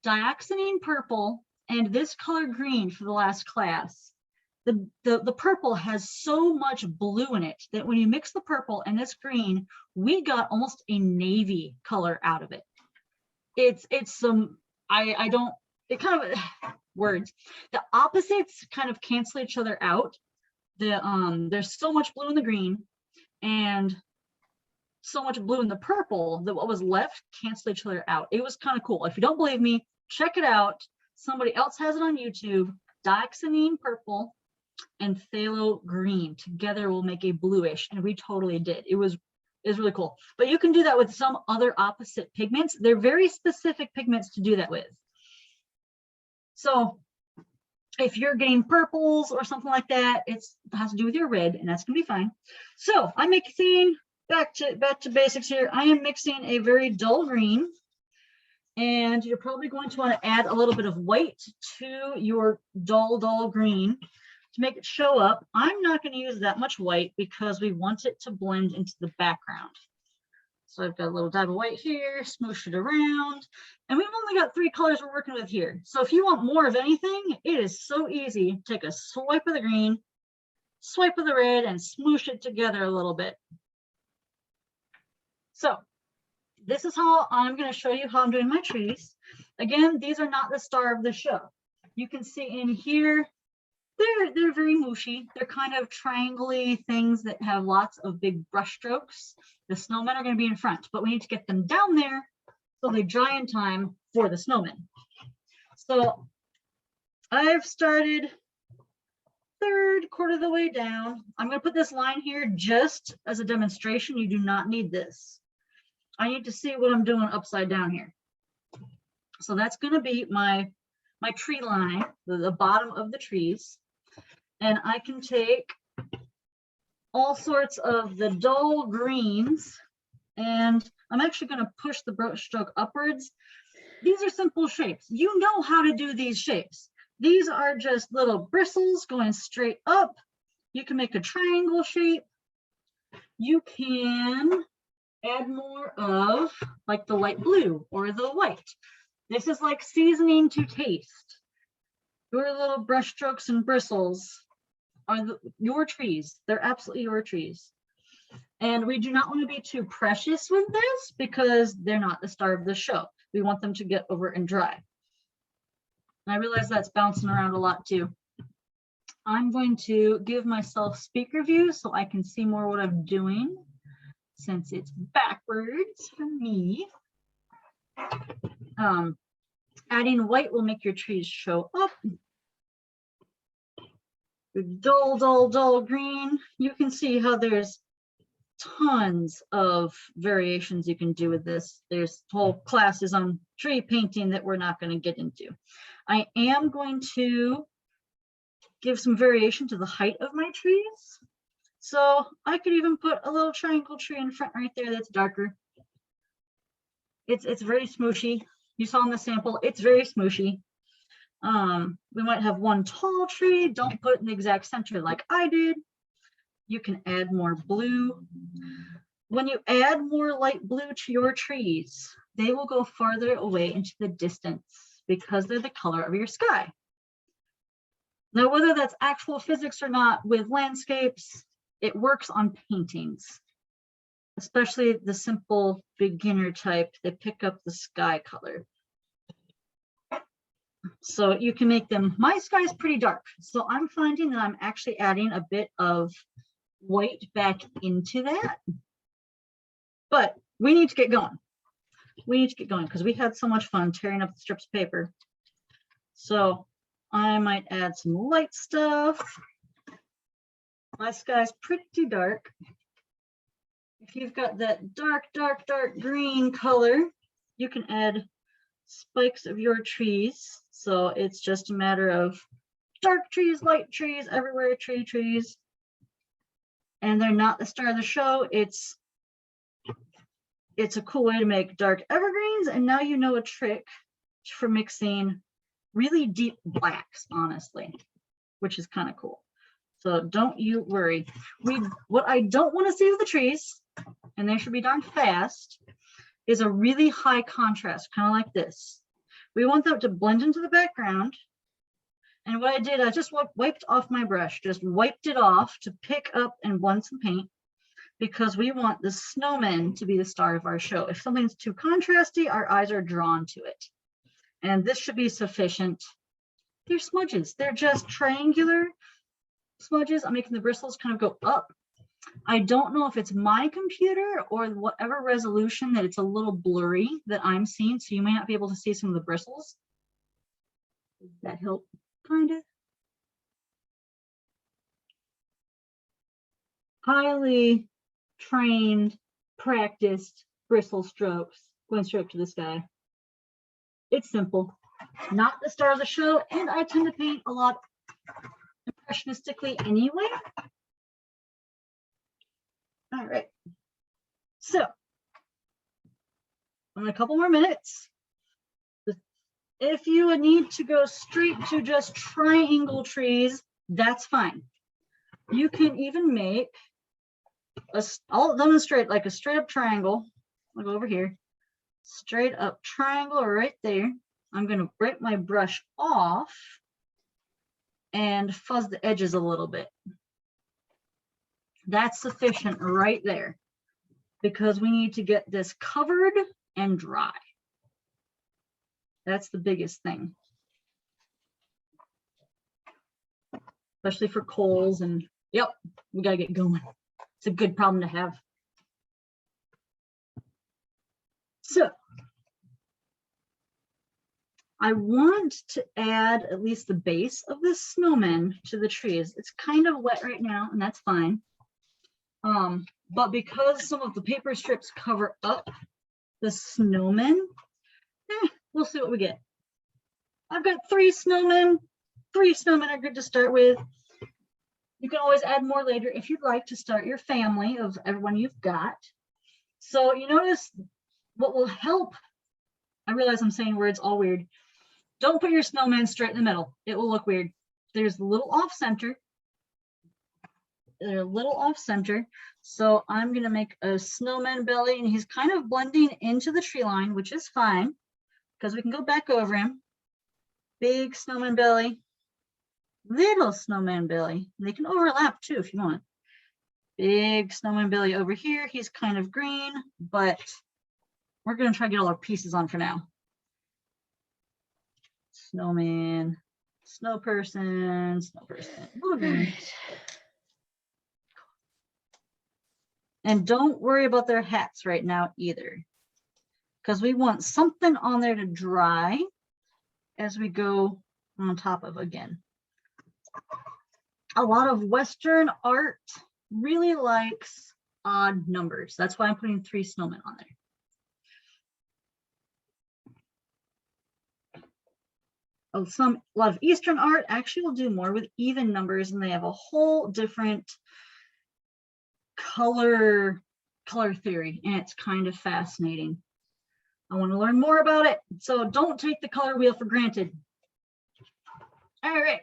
dioxazine purple and this color green for the last class. The purple has so much blue in it that when you mix the purple and this green, we got almost a navy color out of it. It's some, I don't, it kind of, words. The opposites kind of cancel each other out. There's so much blue in the green and so much blue in the purple that what was left canceled each other out. It was kind of cool. If you don't believe me, check it out. Somebody else has it on YouTube. Dioxazine purple and phthalo green together will make a bluish, and we totally did. It was really cool. But you can do that with some other opposite pigments. They're very specific pigments to do that with. So if you're getting purples or something like that, it has to do with your red, and that's gonna be fine. So I'm mixing back to basics here. I am mixing a very dull green, and you're probably going to want to add a little bit of white to your dull green to make it show up. I'm not going to use that much white because we want it to blend into the background. So I've got a little dab of white here, smoosh it around, and we've only got 3 colors we're working with here. So if you want more of anything, it is so easy. Take a swipe of the green, swipe of the red, and smoosh it together a little bit. So this is how I'm going to show you how I'm doing my trees. Again, these are not the star of the show. You can see in here, they're very mushy. They're kind of triangle-y things that have lots of big brush strokes. The snowmen are going to be in front, but we need to get them down there so they dry in time for the snowmen. So I've started 3/4 of the way down. I'm going to put this line here just as a demonstration. You do not need this. I need to see what I'm doing upside down here. So that's going to be my tree line, the bottom of the trees. And I can take all sorts of the dull greens, and I'm actually going to push the brush stroke upwards. These are simple shapes. You know how to do these shapes. These are just little bristles going straight up. You can make a triangle shape. You can add more of like the light blue or the white. This is like seasoning to taste. Your little brush strokes and bristles are your trees. They're absolutely your trees. And we do not want to be too precious with this because they're not the star of the show. We want them to get over and dry. And I realize that's bouncing around a lot too. I'm going to give myself speaker view so I can see more what I'm doing, since it's backwards for me. Adding white will make your trees show up. The dull green, you can see how there's tons of variations you can do with this. There's whole classes on tree painting that we're not going to get into. I am going to give some variation to the height of my trees. So I could even put a little triangle tree in front right there that's darker. It's very smooshy. You saw in the sample, it's very smooshy. We might have one tall tree. Don't put it in the exact center like I did. You can add more blue. When you add more light blue to your trees, they will go farther away into the distance because they're the color of your sky. Now, whether that's actual physics or not with landscapes, it works on paintings, especially the simple beginner type that pick up the sky color. So you can make them, my sky is pretty dark. So I'm finding that I'm actually adding a bit of white back into that. But we need to get going. We need to get going because we had so much fun tearing up the strips of paper. So I might add some light stuff. My sky's pretty dark. If you've got that dark, dark, dark green color, you can add spikes of your trees. So it's just a matter of dark trees, light trees, everywhere trees. And they're not the star of the show. It's a cool way to make dark evergreens. And now you know a trick for mixing really deep blacks, honestly, which is kind of cool. So don't you worry. What I don't want to see with the trees, and they should be done fast, is a really high contrast, kind of like this. We want them to blend into the background. And what I did, I just wiped off my brush, just wiped it off to pick up and blend some paint, because we want the snowmen to be the star of our show. If something's too contrasty, our eyes are drawn to it. And this should be sufficient. They're smudges. They're just triangular smudges. I'm making the bristles kind of go up. I don't know if it's my computer or whatever resolution that it's a little blurry that I'm seeing, so you may not be able to see some of the bristles. Does that help? Kind of. Highly trained, practiced bristle strokes, going straight to the sky. It's simple. Not the star of the show, and I tend to paint a lot impressionistically anyway. All right. So, in a couple more minutes, if you need to go straight to just triangle trees, that's fine. You can even make I'll demonstrate like a straight up triangle. I'll go over here. Straight up triangle right there. I'm going to break my brush off and fuzz the edges a little bit. That's sufficient right there because we need to get this covered and dry. That's the biggest thing. Especially for coals and yep, we gotta get going. It's a good problem to have. So I want to add at least the base of this snowman to the trees. It's kind of wet right now, and that's fine. But because some of the paper strips cover up the snowmen, we'll see what we get. I've got 3 snowmen. 3 snowmen are good to start with. You can always add more later if you'd like to start your family of everyone you've got. So you notice what will help. I realize I'm saying words all weird. Don't put your snowman straight in the middle. It will look weird. There's a little off center. They're a little off center. So I'm going to make a snowman belly, and he's kind of blending into the tree line, which is fine because we can go back over him. Big snowman belly, little snowman belly. They can overlap too if you want. Big snowman belly over here. He's kind of green, but we're going to try to get all our pieces on for now. Snowman, snow person, snow person. Right. And don't worry about their hats right now either, because we want something on there to dry as we go on top of again. A lot of Western art really likes odd numbers. That's why I'm putting 3 snowmen on there. A lot of Eastern art actually will do more with even numbers, and they have a whole different color theory, and it's kind of fascinating. I want to learn more about it, so don't take the color wheel for granted. All right.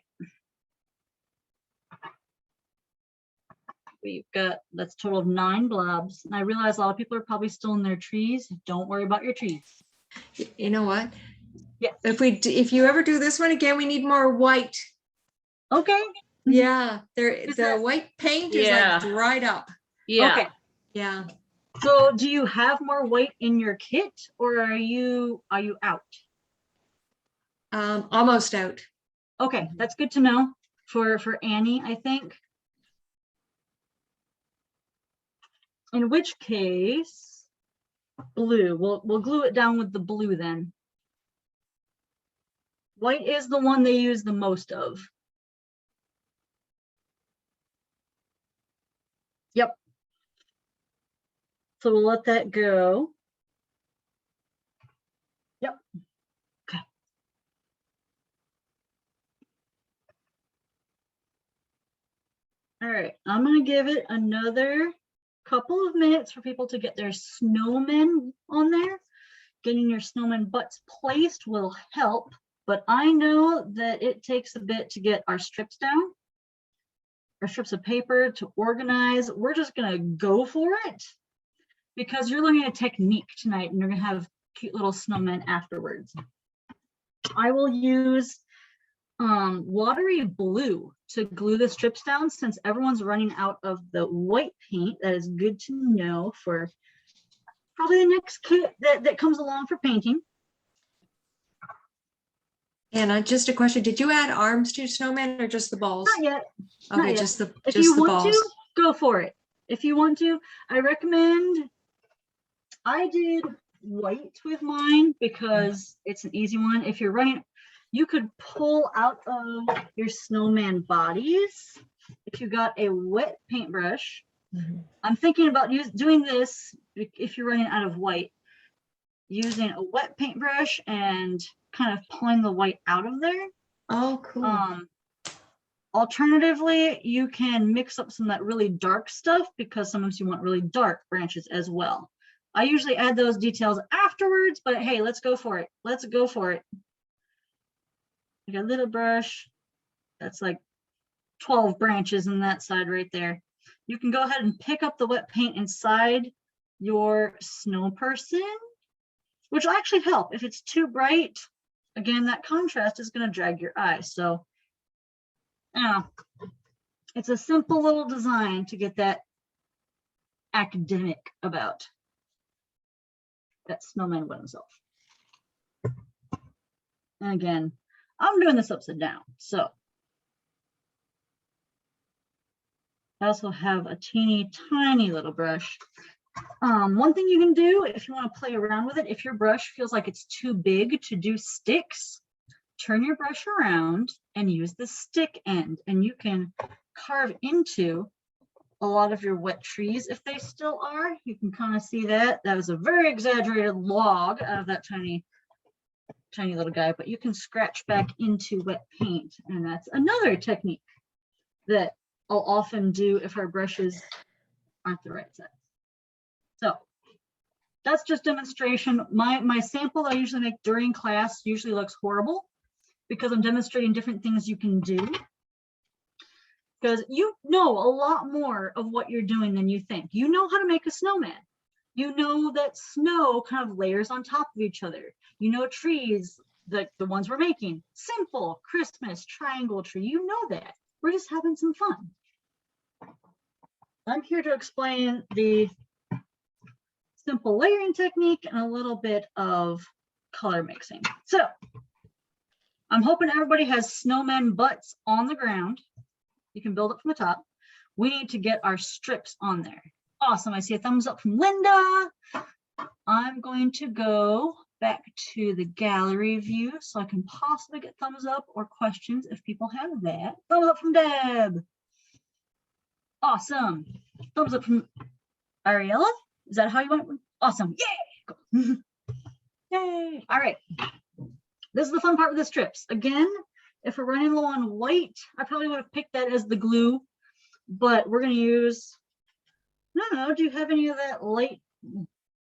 We've got, that's a total of 9 blobs. And I realize a lot of people are probably still in their trees. Don't worry about your trees. You know what? Yeah. If you ever do this one again, we need more white. Okay. Yeah, the that- white paint is Yeah. like dried up. Yeah. Okay. Yeah. So do you have more white in your kit, or are you out? Almost out. Okay, that's good to know for Annie, I think. In which case, blue. We'll glue it down with the blue then. White is the one they use the most of. Yep. So we'll let that go. Yep. Okay. All right, I'm gonna give it another couple of minutes for people to get their snowmen on there. Getting your snowman butts placed will help, but I know that it takes a bit to get our strips down, our strips of paper to organize. We're just gonna go for it because you're learning a technique tonight and you're gonna have cute little snowmen afterwards. I will use watery blue to glue the strips down since everyone's running out of the white paint. That is good to know for probably the next kit that comes along for painting. Anna, just a question. Did you add arms to your snowman or just the balls? Not yet. Okay, not yet. just the If you want balls. to, go for it. If you want to, I recommend, I did white with mine because it's an easy one. If you're running, you could pull out of your snowman bodies. If you got a wet paintbrush, I'm thinking about doing this if you're running out of white, using a wet paintbrush and kind of pulling the white out of there. Oh, cool. Alternatively, you can mix up some of that really dark stuff because sometimes you want really dark branches as well. I usually add those details afterwards, but hey, let's go for it. Let's go for it. I got a little brush. That's like 12 branches on that side right there. You can go ahead and pick up the wet paint inside your snow person, which will actually help. If it's too bright, again, that contrast is going to drag your eye. So it's a simple little design to get that academic about that snowman by himself. And again, I'm doing this upside down. So I also have a teeny tiny little brush. One thing you can do if you want to play around with it, if your brush feels like it's too big to do sticks, turn your brush around and use the stick end, and you can carve into a lot of your wet trees if they still are. You can kind of see that. That was a very exaggerated log out of that tiny little guy, but you can scratch back into wet paint, and that's another technique that I'll often do if our brushes aren't the right size. So that's just demonstration. My sample I usually make during class usually looks horrible because I'm demonstrating different things you can do. Because you know a lot more of what you're doing than you think. You know how to make a snowman. You know that snow kind of layers on top of each other. You know trees, the ones we're making, simple, Christmas, triangle tree, you know that. We're just having some fun. I'm here to explain the simple layering technique and a little bit of color mixing. So I'm hoping everybody has snowman butts on the ground. You can build it from the top. We need to get our strips on there. Awesome. I see a thumbs up from Linda. I'm going to go back to the gallery view so I can possibly get thumbs up or questions if people have that. Thumbs up from Deb. Awesome. Thumbs up from Ariella, is that how you went? Awesome. Yay! Cool. Yay! All right. This is the fun part with the strips. Again, if we're running low on white, I probably would have picked that as the glue, but we're going to use, I don't know, do you have any of that light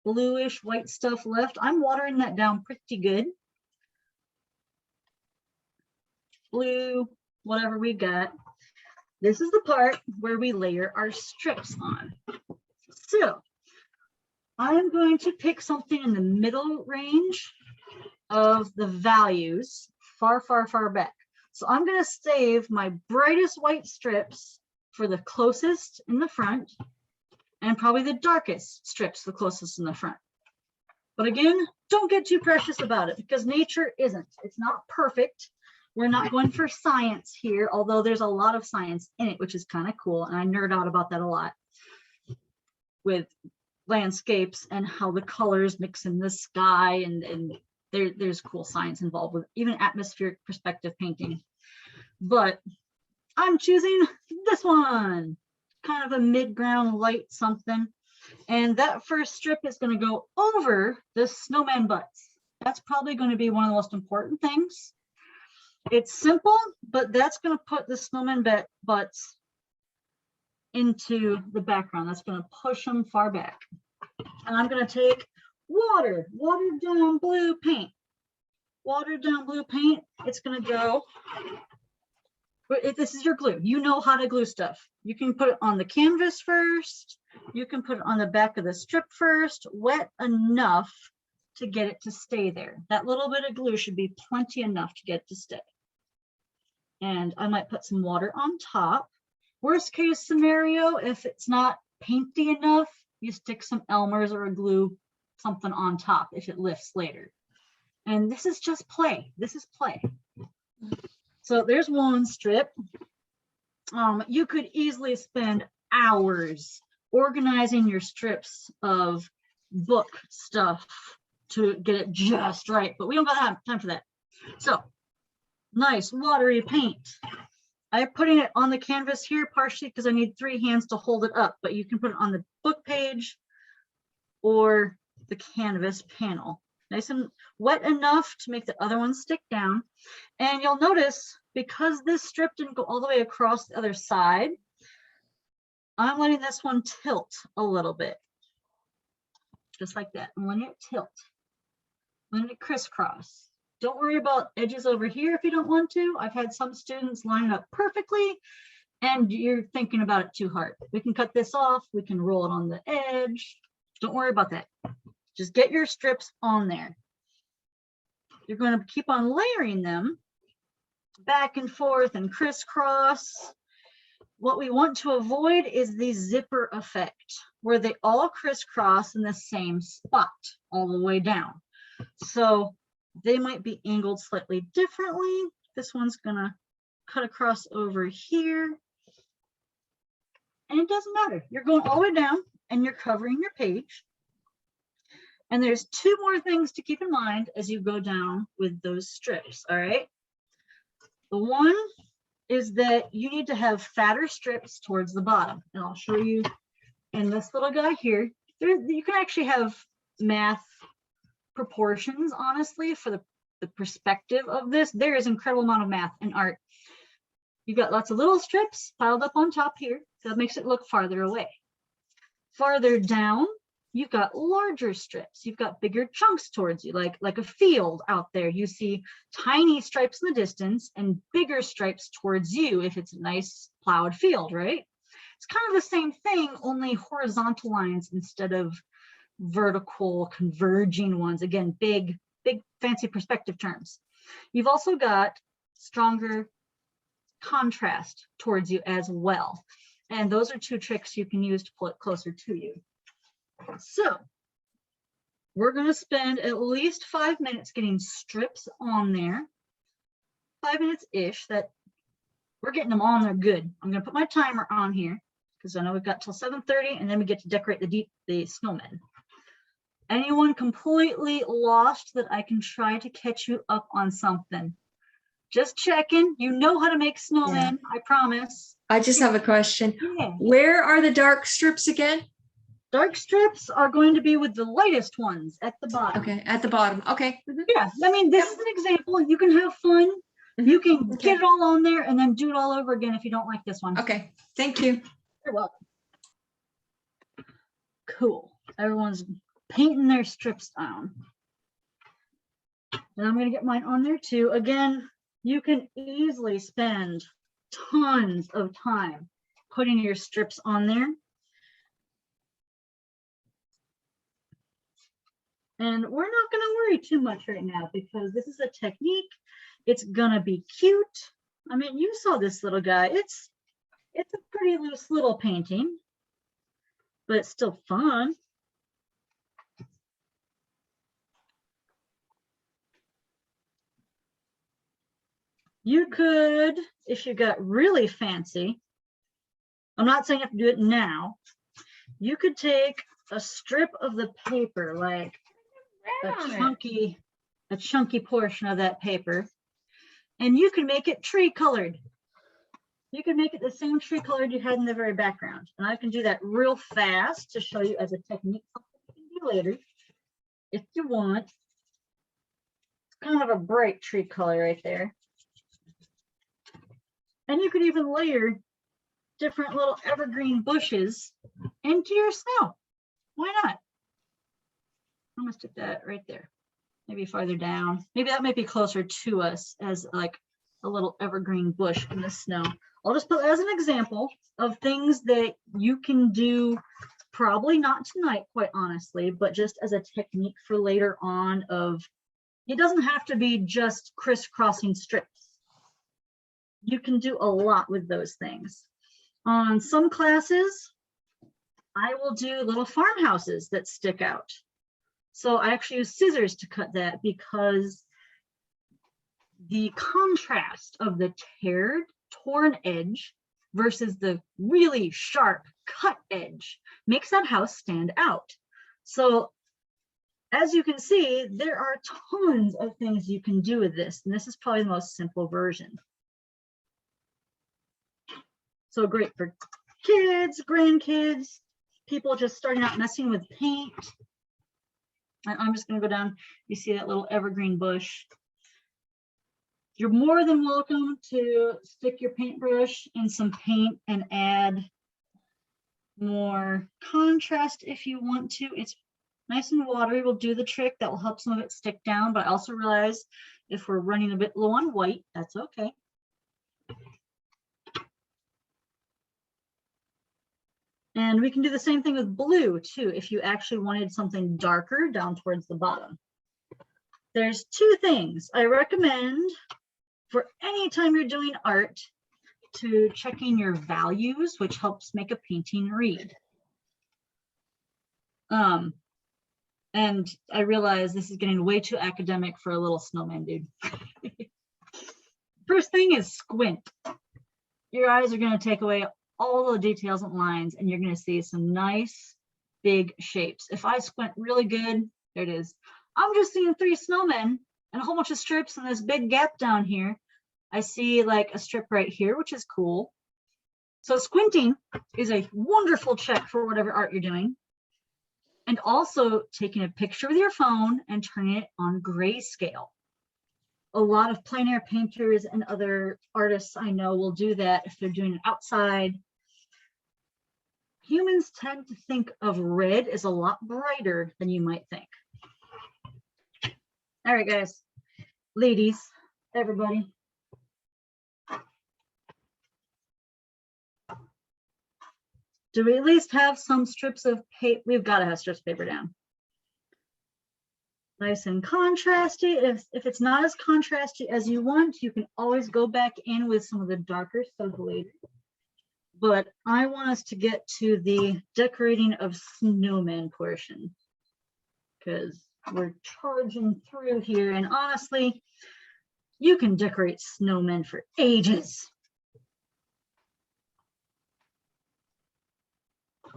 bluish white stuff left? I'm watering that down pretty good. Blue, whatever we got. This is the part where we layer our strips on. So I'm going to pick something in the middle range of the values, far, far, far back. So I'm going to save my brightest white strips for the closest in the front, and probably the darkest strips the closest in the front. But again, don't get too precious about it, because nature isn't. It's not perfect. We're not going for science here, although there's a lot of science in it, which is kind of cool. And I nerd out about that a lot with landscapes and how the colors mix in the sky, and there's cool science involved with even atmospheric perspective painting. But I'm choosing this one, kind of a mid-ground light something. And that first strip is going to go over the snowman butts. That's probably going to be one of the most important things. It's simple, but that's going to put the snowman butts into the background. That's going to push them far back. And I'm going to take watered down blue paint. Watered down blue paint. It's going to go, if this is your glue, you know how to glue stuff. You can put it on the canvas first. You can put it on the back of the strip first, wet enough to get it to stay there. That little bit of glue should be plenty enough to get it to stay. And I might put some water on top. Worst case scenario, if it's not painty enough, you stick some Elmer's or a glue, something on top if it lifts later. And this is just play. This is play. So there's one strip. You could easily spend hours organizing your strips of book stuff to get it just right, but we don't got time for that. So nice watery paint. I'm putting it on the canvas here partially because I need 3 hands to hold it up, but you can put it on the book page or the canvas panel. Nice and wet enough to make the other one stick down. And you'll notice, because this strip didn't go all the way across the other side, I'm letting this one tilt a little bit. Just like that. I'm letting it tilt. Letting it crisscross. Don't worry about edges over here if you don't want to. I've had some students line it up perfectly and you're thinking about it too hard. We can cut this off. We can roll it on the edge. Don't worry about that. Just get your strips on there. You're going to keep on layering them back and forth and crisscross. What we want to avoid is the zipper effect, where they all crisscross in the same spot all the way down. So they might be angled slightly differently. This one's gonna cut across over here. And it doesn't matter. You're going all the way down and you're covering your page. And there's 2 more things to keep in mind as you go down with those strips, all right? The one is that you need to have fatter strips towards the bottom. And I'll show you in this little guy here. You can actually have math proportions, honestly, for the perspective of this. There is an incredible amount of math in art. You've got lots of little strips piled up on top here. So that makes it look farther away. Farther down, you've got larger strips. You've got bigger chunks towards you, like a field out there. You see tiny stripes in the distance and bigger stripes towards you if it's a nice plowed field, right? It's kind of the same thing, only horizontal lines instead of vertical converging ones. Again, big fancy perspective terms. You've also got stronger contrast towards you as well. And those are 2 tricks you can use to pull it closer to you. So we're going to spend at least 5 minutes getting strips on there. 5 minutes-ish. That we're getting them on there good. I'm going to put my timer on here because I know we've got till 7:30 and then we get to decorate the snowmen. Anyone completely lost that I can try to catch you up on something? Just checking. You know how to make snowmen, yeah. I promise. I just have a question. Yeah. Where are the dark strips again? Dark strips are going to be with the lightest ones at the bottom. Okay, at the bottom. Okay. Yeah, I mean, this is an example. You can have fun. You can Okay. get it all on there and then do it all over again if you don't like this one. Okay, thank you. You're welcome. Cool. Everyone's painting their strips down. And I'm going to get mine on there too. Again, you can easily spend tons of time putting your strips on there. And we're not going to worry too much right now because this is a technique. It's going to be cute. I mean, you saw this little guy. It's a pretty loose little painting, but it's still fun. You could, if you got really fancy, I'm not saying you have to do it now, you could take a strip of the paper, like a chunky portion of that paper, and you can make it tree colored. You can make it the same tree colored you had in the very background. And I can do that real fast to show you as a technique you can do later if you want. It's kind of a bright tree color right there. And you could even layer different little evergreen bushes into your snow. Why not? I'm gonna stick that right there. Maybe farther down. Maybe that might be closer to us as like a little evergreen bush in the snow. I'll just put as an example of things that you can do, probably not tonight, quite honestly, but just as a technique for later on of, it doesn't have to be just crisscrossing strips. You can do a lot with those things. On some classes, I will do little farmhouses that stick out. So I actually use scissors to cut that because the contrast of the torn edge versus the really sharp cut edge makes that house stand out. So as you can see, there are tons of things you can do with this, and this is probably the most simple version. So great for kids, grandkids, people just starting out messing with paint. And I'm just going to go down. You see that little evergreen bush. You're more than welcome to stick your paintbrush in some paint and add more contrast if you want to. It's nice and watery, will do the trick. That will help some of it stick down, but I also realize if we're running a bit low on white, that's okay. And we can do the same thing with blue too, if you actually wanted something darker down towards the bottom. There's two things I recommend for any time you're doing art to checking your values, which helps make a painting read. And I realize this is getting way too academic for a little snowman dude. First thing is squint. Your eyes are going to take away all the details and lines, and you're going to see some nice big shapes. If I squint really good, there it is. I'm just seeing 3 snowmen and a whole bunch of strips and this big gap down here. I see like a strip right here, which is cool. So squinting is a wonderful check for whatever art you're doing. And also taking a picture with your phone and turning it on grayscale. A lot of plein air painters and other artists I know will do that if they're doing it outside. Humans tend to think of red as a lot brighter than you might think. All right, guys, ladies, everybody. Do we at least have some strips of paper? We've got to have strips of paper down. Nice and contrasty. If it's not as contrasty as you want, you can always go back in with some of the darker stuff later. But I want us to get to the decorating of snowmen portion because we're charging through here. And honestly, you can decorate snowmen for ages.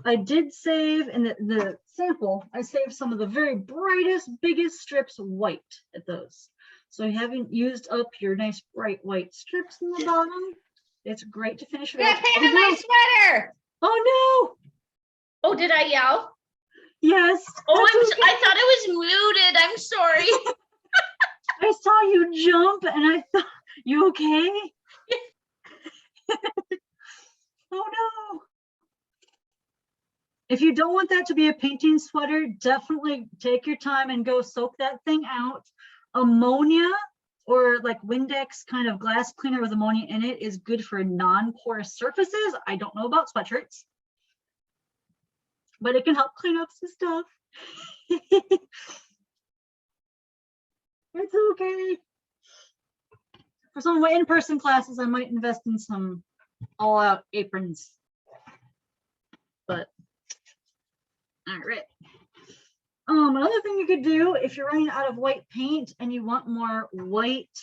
I did save in the sample, I saved some of the very brightest, biggest strips white at those. So you haven't used up your nice bright white strips in the bottom. It's great to finish it I off. painted my sweater. Oh no! Oh, did I yell? Yes. Oh, that's okay. I thought it was muted. I'm sorry. I saw you jump and I thought, you okay? Oh no. If you don't want that to be a painting sweater, definitely take your time and go soak that thing out. Ammonia or like Windex kind of glass cleaner with ammonia in it is good for non-porous surfaces. I don't know about sweatshirts, but it can help clean up some stuff. It's okay. For some of my in-person classes, I might invest in some all-out aprons. But all right. Another thing you could do if you're running out of white paint and you want more white-ish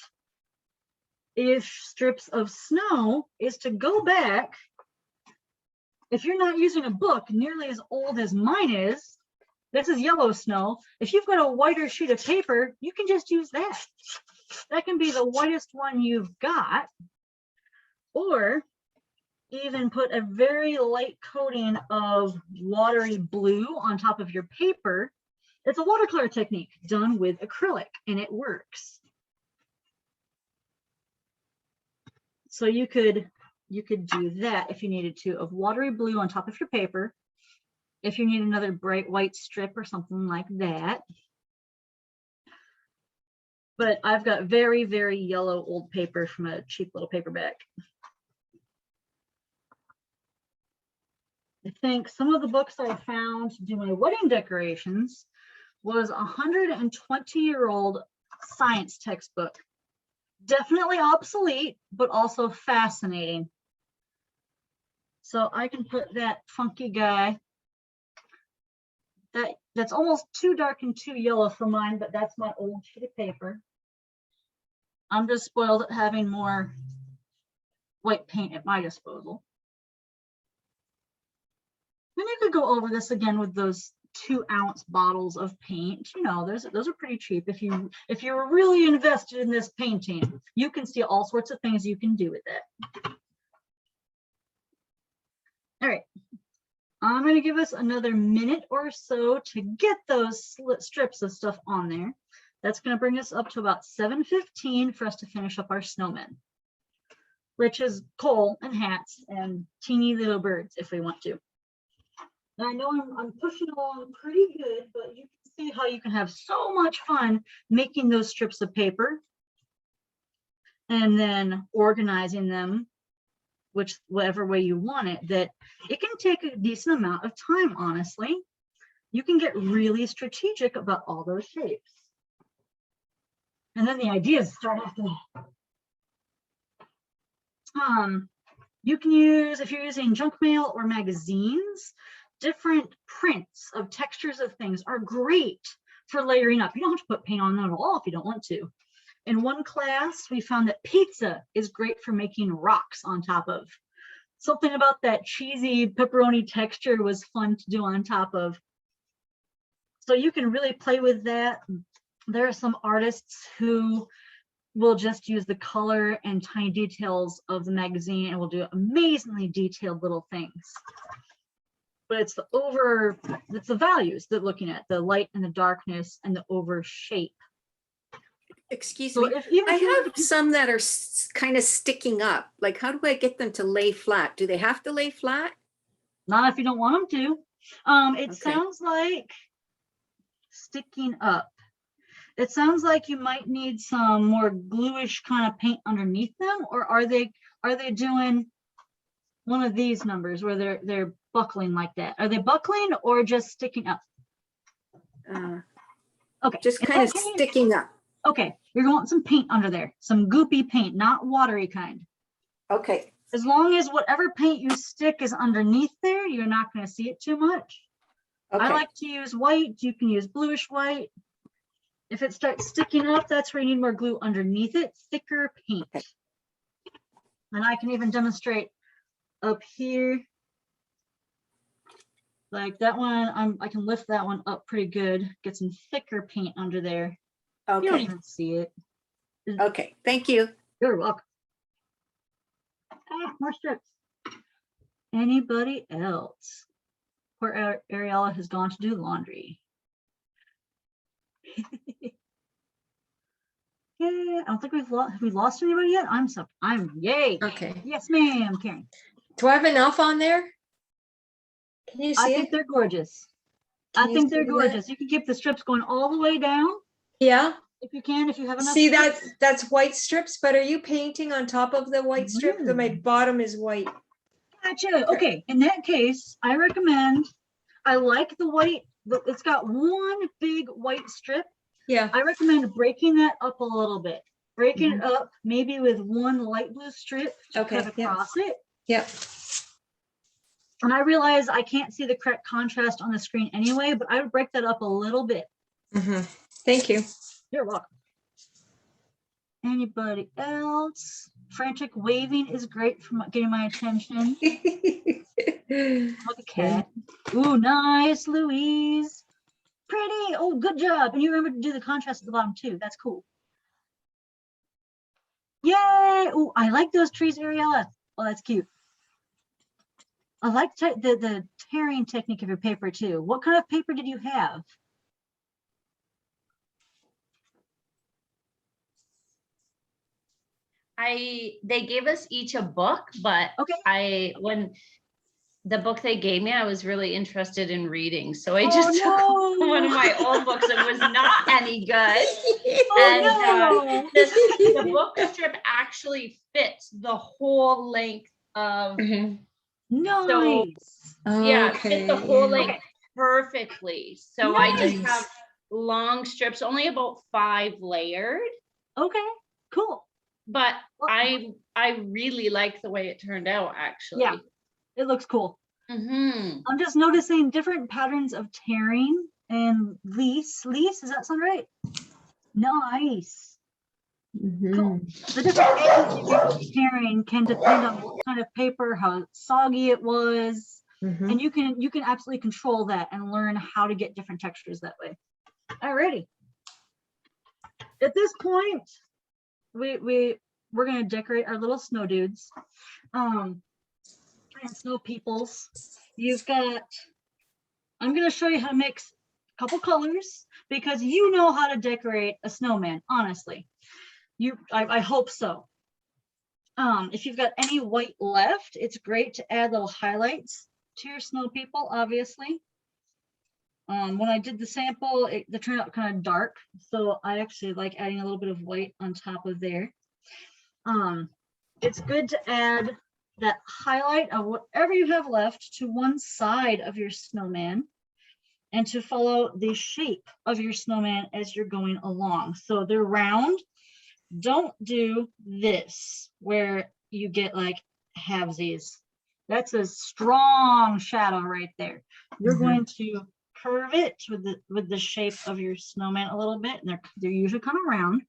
strips of snow is to go back. If you're not using a book nearly as old as mine is, this is yellow snow. If you've got a whiter sheet of paper, you can just use that. That can be the whitest one you've got. Or even put a very light coating of watery blue on top of your paper. It's a watercolor technique done with acrylic and it works. So you could do that if you needed to, of watery blue on top of your paper. If you need another bright white strip or something like that. But I've got very, very yellow old paper from a cheap little paperback. I think some of the books I found to do my wedding decorations was a 120-year-old science textbook. Definitely obsolete, but also fascinating. So I can put that funky guy. That's almost too dark and too yellow for mine, but that's my old sheet of paper. I'm just spoiled at having more white paint at my disposal. And you could go over this again with those 2-ounce bottles of paint. You know, those are pretty cheap. If you're really invested in this painting, you can see all sorts of things you can do with it. All right. I'm going to give us another minute or so to get those strips of stuff on there. That's going to bring us up to about 7:15 for us to finish up our snowmen, which is coal and hats and teeny little birds if we want to. Now I know I'm pushing along pretty good, but you can see how you can have so much fun making those strips of paper and then organizing them whatever way you want it, that it can take a decent amount of time, honestly. You can get really strategic about all those shapes. And then the ideas start after that. You can use, if you're using junk mail or magazines, different prints of textures of things are great for layering up. You don't have to put paint on them at all if you don't want to. In one class, we found that pizza is great for making rocks on top of. Something about that cheesy pepperoni texture was fun to do on top of. So you can really play with that. There are some artists who will just use the color and tiny details of the magazine and will do amazingly detailed little things. But it's the values that looking at, the light and the darkness and the over shape. Excuse So me, if I have some that are kind of sticking up. Like, how do I get them to lay flat? Do they have to lay flat? Not if you don't want them to. It Okay. sounds like sticking up. It sounds like you might need some more gluish kind of paint underneath them, or are they doing one of these numbers where they're buckling like that? Are they buckling or just sticking up? Okay. Just In kind of that case- sticking up. Okay, you're going to want some paint under there, some goopy paint, not watery kind. Okay. As long as whatever paint you stick is underneath there, you're not going to see it too much. Okay. I like to use white. You can use bluish white. If it starts sticking up, that's where you need more glue underneath it, thicker paint. Okay. And I can even demonstrate up here. Like that one, I can lift that one up pretty good, get some thicker paint under there. You don't Okay. even see it. Okay. Thank you. You're welcome. More strips. Anybody else? Of Poor Ariella has gone to do laundry. Yeah, I don't think have we lost anybody yet? I'm yay. Okay. Yes, ma'am, Karen. Do I have enough on there? Can you I see think it? they're gorgeous. Can I you think they're see that? gorgeous. You can keep the strips going all the way down Yeah. if you can, if you have enough. See strips. that's white strips, but are you painting on top of the white strip? Because my bottom is white. Gotcha. Okay, in that case, I recommend, I like the white, it's got one big white strip. Yeah. I recommend breaking that up a little bit. Breaking it up maybe with one light blue strip to Okay, cut yeah. across it. Yep. And I realize I can't see the correct contrast on the screen anyway, but I would break that up a little bit. Thank you. You're welcome. Anybody else? Frantic waving is great for getting my attention. Like a cat. Ooh, nice, Louise. Pretty. Oh, good job. And you remember to do the contrast at the bottom too. That's cool. Yay. Oh, I like those trees, Ariella. Oh, that's cute. I like the tearing technique of your paper too. What kind of paper did you have? They gave us each a book, but Okay. when the book they gave me, I was really interested in reading. So I Oh, just took no. one of my old books that was not any good. Oh, And the book strip actually fits the whole length of, no. so Nice. yeah, it fit the whole yeah. length perfectly. So I just Nice. have long strips, only about 5 layered, Okay, cool. but I really like the way it turned out, actually. Yeah. It looks cool. Mm-hmm. I'm just noticing different patterns of tearing and lease. Lease, does that sound right? Nice. Cool. The different angles you get with tearing can depend on what kind of paper, how soggy it was. And you can absolutely control that and learn how to get different textures that way. Alrighty. At this point, we're gonna decorate our little snow dudes. And snow peoples. You've got, I'm gonna show you how to mix a couple colors because you know how to decorate a snowman, honestly. I hope so. If you've got any white left, it's great to add little highlights to your snow people, obviously. When I did the sample, they turned out kind of dark, so I actually like adding a little bit of white on top of there. It's good to add that highlight of whatever you have left to one side of your snowman and to follow the shape of your snowman as you're going along. So they're round. Don't do this where you get like halvesies. That's a strong shadow right there. You're going to curve it with the shape of your snowman a little bit, and they're usually kind of round.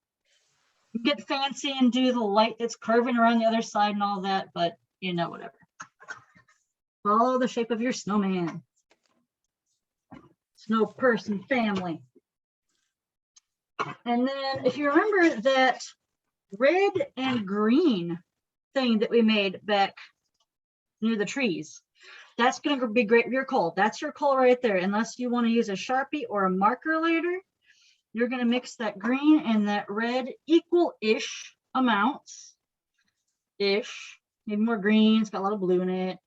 You get fancy and do the light that's curving around the other side and all that, but you know, whatever. Follow the shape of your snowman. Snow person family. And then if you remember that red and green thing that we made back near the trees, that's going to be great for your coal. That's your coal right there. Unless you want to use a Sharpie or a marker later, you're going to mix that green and that red equal-ish amounts. Ish. Maybe more green. It's got a lot of blue in it.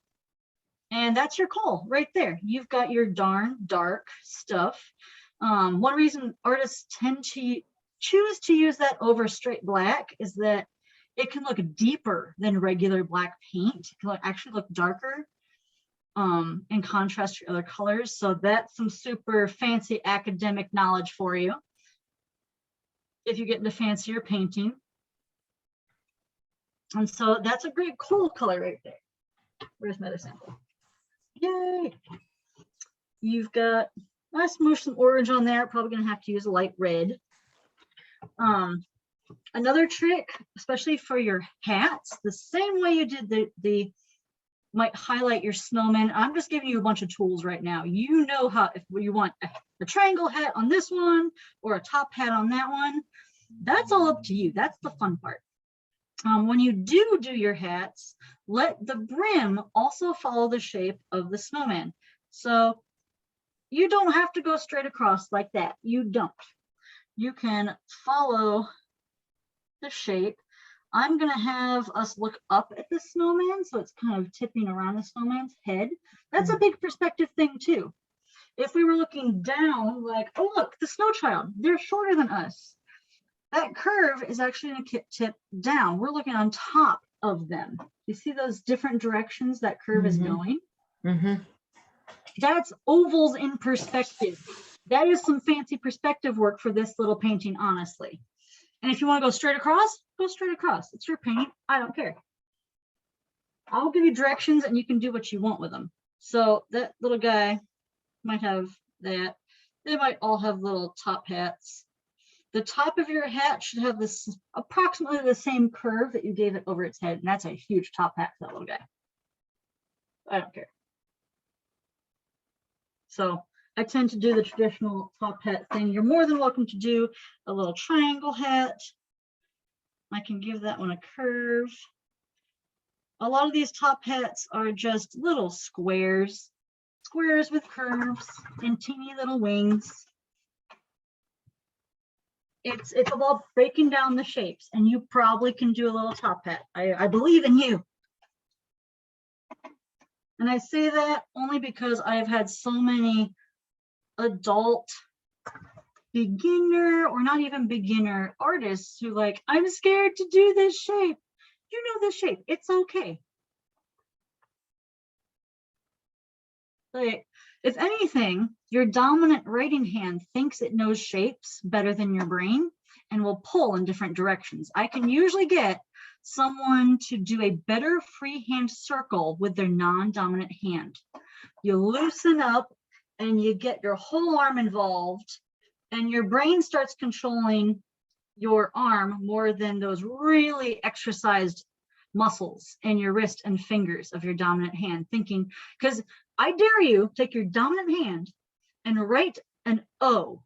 And that's your coal right there. You've got your darn dark stuff. One reason artists tend to choose to use that over straight black is that it can look deeper than regular black paint. It can actually look darker in contrast to other colors. So that's some super fancy academic knowledge for you if you get into fancier painting. And so that's a great coal color right there. Where's my other sample? Yay! You've got, I smooshed some orange on there. Probably gonna have to use a light red. Another trick, especially for your hats, the same way you did the might highlight your snowman. I'm just giving you a bunch of tools right now. You know how, if you want a triangle hat on this one or a top hat on that one, that's all up to you. That's the fun part. When you do your hats, let the brim also follow the shape of the snowman. So you don't have to go straight across like that. You don't. You can follow the shape. I'm going to have us look up at the snowman, so it's kind of tipping around the snowman's head. That's a big perspective thing too. If we were looking down, like, oh, look, the snow child, they're shorter than us. That curve is actually going to tip down. We're looking on top of them. You see those different directions that curve is going? That's ovals in perspective. That is some fancy perspective work for this little painting, honestly. And if you want to go straight across, go straight across. It's your paint. I don't care. I'll give you directions and you can do what you want with them. So that little guy might have that. They might all have little top hats. The top of your hat should have this approximately the same curve that you gave it over its head. And that's a huge top hat for that little guy. I don't care. So I tend to do the traditional top hat thing. You're more than welcome to do a little triangle hat. I can give that one a curve. A lot of these top hats are just little squares with curves and teeny little wings. It's about breaking down the shapes, and you probably can do a little top hat. I believe in you. And I say that only because I've had so many adult beginner or not even beginner artists who like, I'm scared to do this shape. You know this shape. It's okay. Like, if anything, your dominant writing hand thinks it knows shapes better than your brain and will pull in different directions. I can usually get someone to do a better freehand circle with their non-dominant hand. You loosen up and you get your whole arm involved, and your brain starts controlling your arm more than those really exercised muscles in your wrist and fingers of your dominant hand, thinking, because I dare you take your dominant hand and write an O,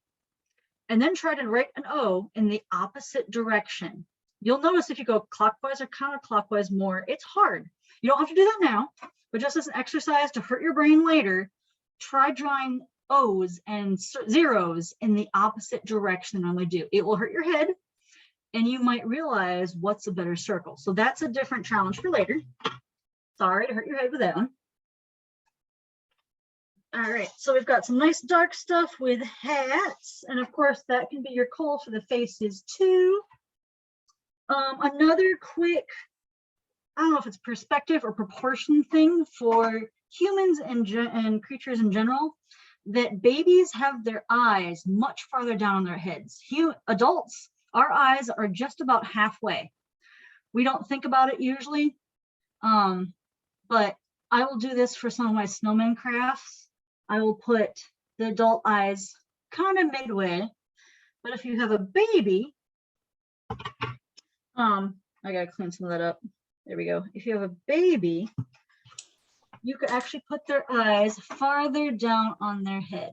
and then try to write an O in the opposite direction. You'll notice if you go clockwise or counterclockwise more, it's hard. You don't have to do that now, but just as an exercise to hurt your brain later, try drawing O's and zeros in the opposite direction than normally do. It will hurt your head, and you might realize what's a better circle. So that's a different challenge for later. Sorry to hurt your head with that one. All right, so we've got some nice dark stuff with hats, and of course that can be your coal for the faces too. Another quick, I don't know if it's perspective or proportion thing for humans and creatures in general, that babies have their eyes much farther down on their heads. Adults, our eyes are just about halfway. We don't think about it usually, but I will do this for some of my snowman crafts. I will put the adult eyes kind of midway, but if you have a baby, I gotta clean some of that up. There we go. If you have a baby, you could actually put their eyes farther down on their head.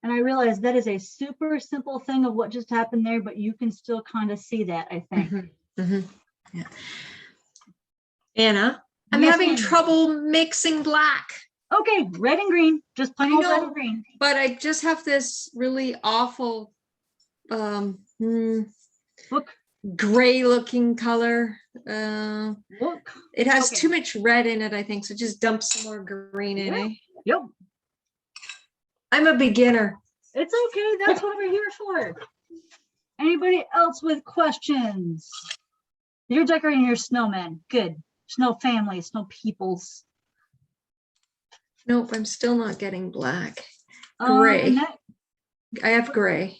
And I realize that is a super simple thing of what just happened there, but you can still kind of see that, I think. Yeah. Anna, I'm Yes, having ma'am. trouble mixing black, Okay, red and green, just plain I old red know. and green. but I just have this really awful Look, gray looking color. look. It has Okay. too much red in it, I think, so just dump some more green in Yeah. it. Yep, I'm a beginner. it's okay. That's what we're here for. Anybody else with questions? You're decorating your snowmen. Good. Snow families, snow peoples. Nope, I'm still not getting black. And Gray. that- I have gray.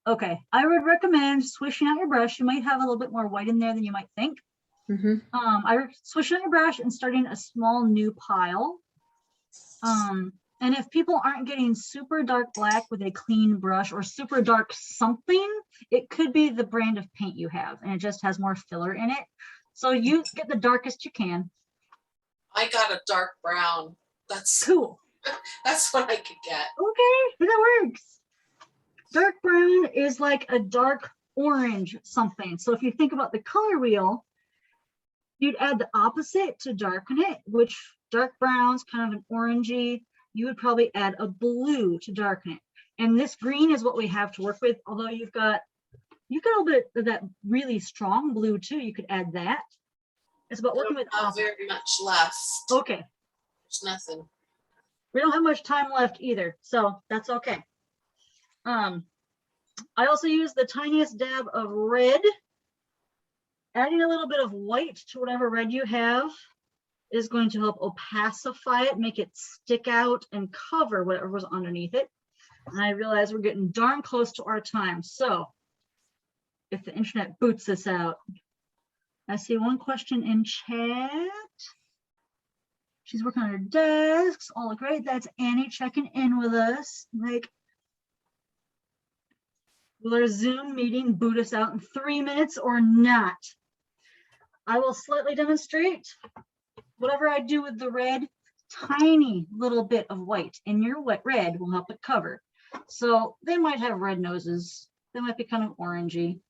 okay, I would recommend swishing out your brush. You might have a little bit more white in there than you might think. I would swish out your brush and starting a small new pile. And if people aren't getting super dark black with a clean brush or super dark something, it could be the brand of paint you have and it just has more filler in it. So you get the darkest you can. I got a dark brown. That's Cool. what I could get. Okay, that works. Dark brown is like a dark orange something. So if you think about the color wheel, you'd add the opposite to darken it, which dark browns, kind of an orangey, you would probably add a blue to darken it. And this green is what we have to work with, although you've got a little bit of that really strong blue too. You could add that. It's about working with Not very much left. Okay. There's nothing. We don't have much time left either, so that's okay. I also use the tiniest dab of red. Adding a little bit of white to whatever red you have is going to help opacify it, make it stick out and cover whatever was underneath it. And I realize we're getting darn close to our time. So if the internet boots this out, I see one question in chat. She's working on her desks. All great. That's Annie checking in with us. Like, will our Zoom meeting boot us out in 3 minutes or not? I will slightly demonstrate. Whatever I do with the red, tiny little bit of white in your wet red will help it cover. So they might have red noses. They might be kind of orangey.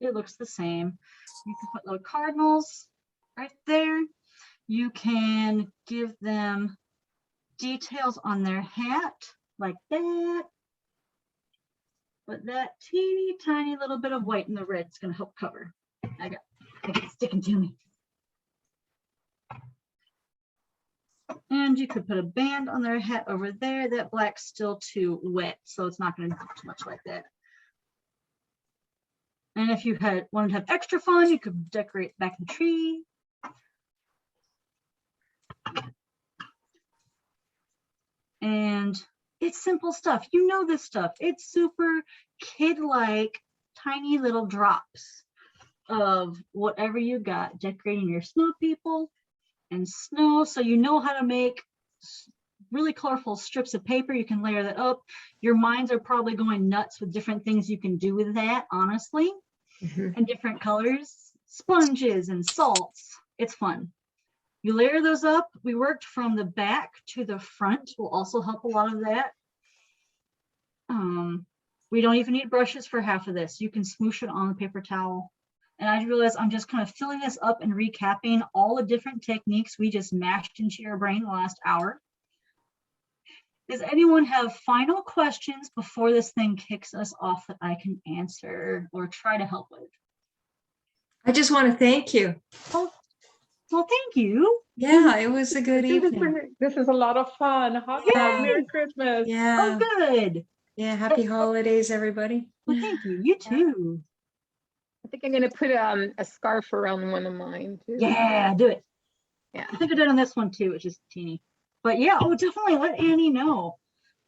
It looks the same. You can put little cardinals right there. You can give them details on their hat like that. But that teeny tiny little bit of white in the red is going to help cover. I got it sticking to me. And you could put a band on their hat over there. That black's still too wet, so it's not going to do too much like that. And if you wanted to have extra fun, you could decorate back the tree. And it's simple stuff. You know this stuff. It's super kid-like, tiny little drops of whatever you got, decorating your snow people and snow. So you know how to make really colorful strips of paper. You can layer that up. Your minds are probably going nuts with different things you can do with that, honestly, and different colors, sponges and salts. It's fun. You layer those up. We worked from the back to the front, will also help a lot of that. We don't even need brushes for half of this. You can smoosh it on the paper towel. And I realize I'm just kind of filling this up and recapping all the different techniques we just mashed into your brain the last hour. Does anyone have final questions before this thing kicks us off that I can answer or try to help with? I just want to thank you. Oh, well, thank you. Yeah, it was a good evening. This is a lot of fun. Yay! Merry Christmas. Yeah. Oh, good. Yeah. Happy holidays, everybody. Well, thank you. You too. I think I'm gonna put a scarf around one of mine too. Yeah, do it. Yeah. I think I did on this one too, which is teeny. But yeah, oh, definitely let Annie know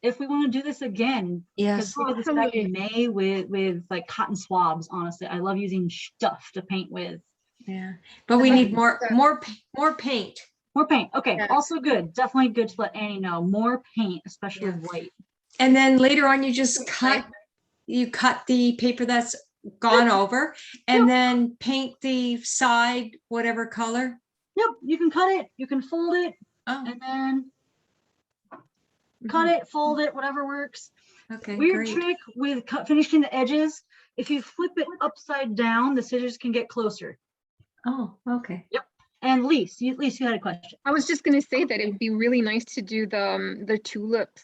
if we want to do this again. Yes. Because we did this back in May with like cotton swabs. Honestly, I love using stuff to paint with. Yeah. But we need more paint. More paint. Okay. Yeah. Also good. Definitely good to let Annie know. More paint, especially with white. And then later on, you just cut the paper that's gone over and then paint the side, whatever color. Yep. You can cut it. You can fold it. Oh, And then cut it, fold it, whatever works. okay. Weird Great. trick with finishing the edges. If you flip it upside down, the scissors can get closer. Oh, okay. And Lise, you had a question. I was just gonna say that it would be really nice to do the tulips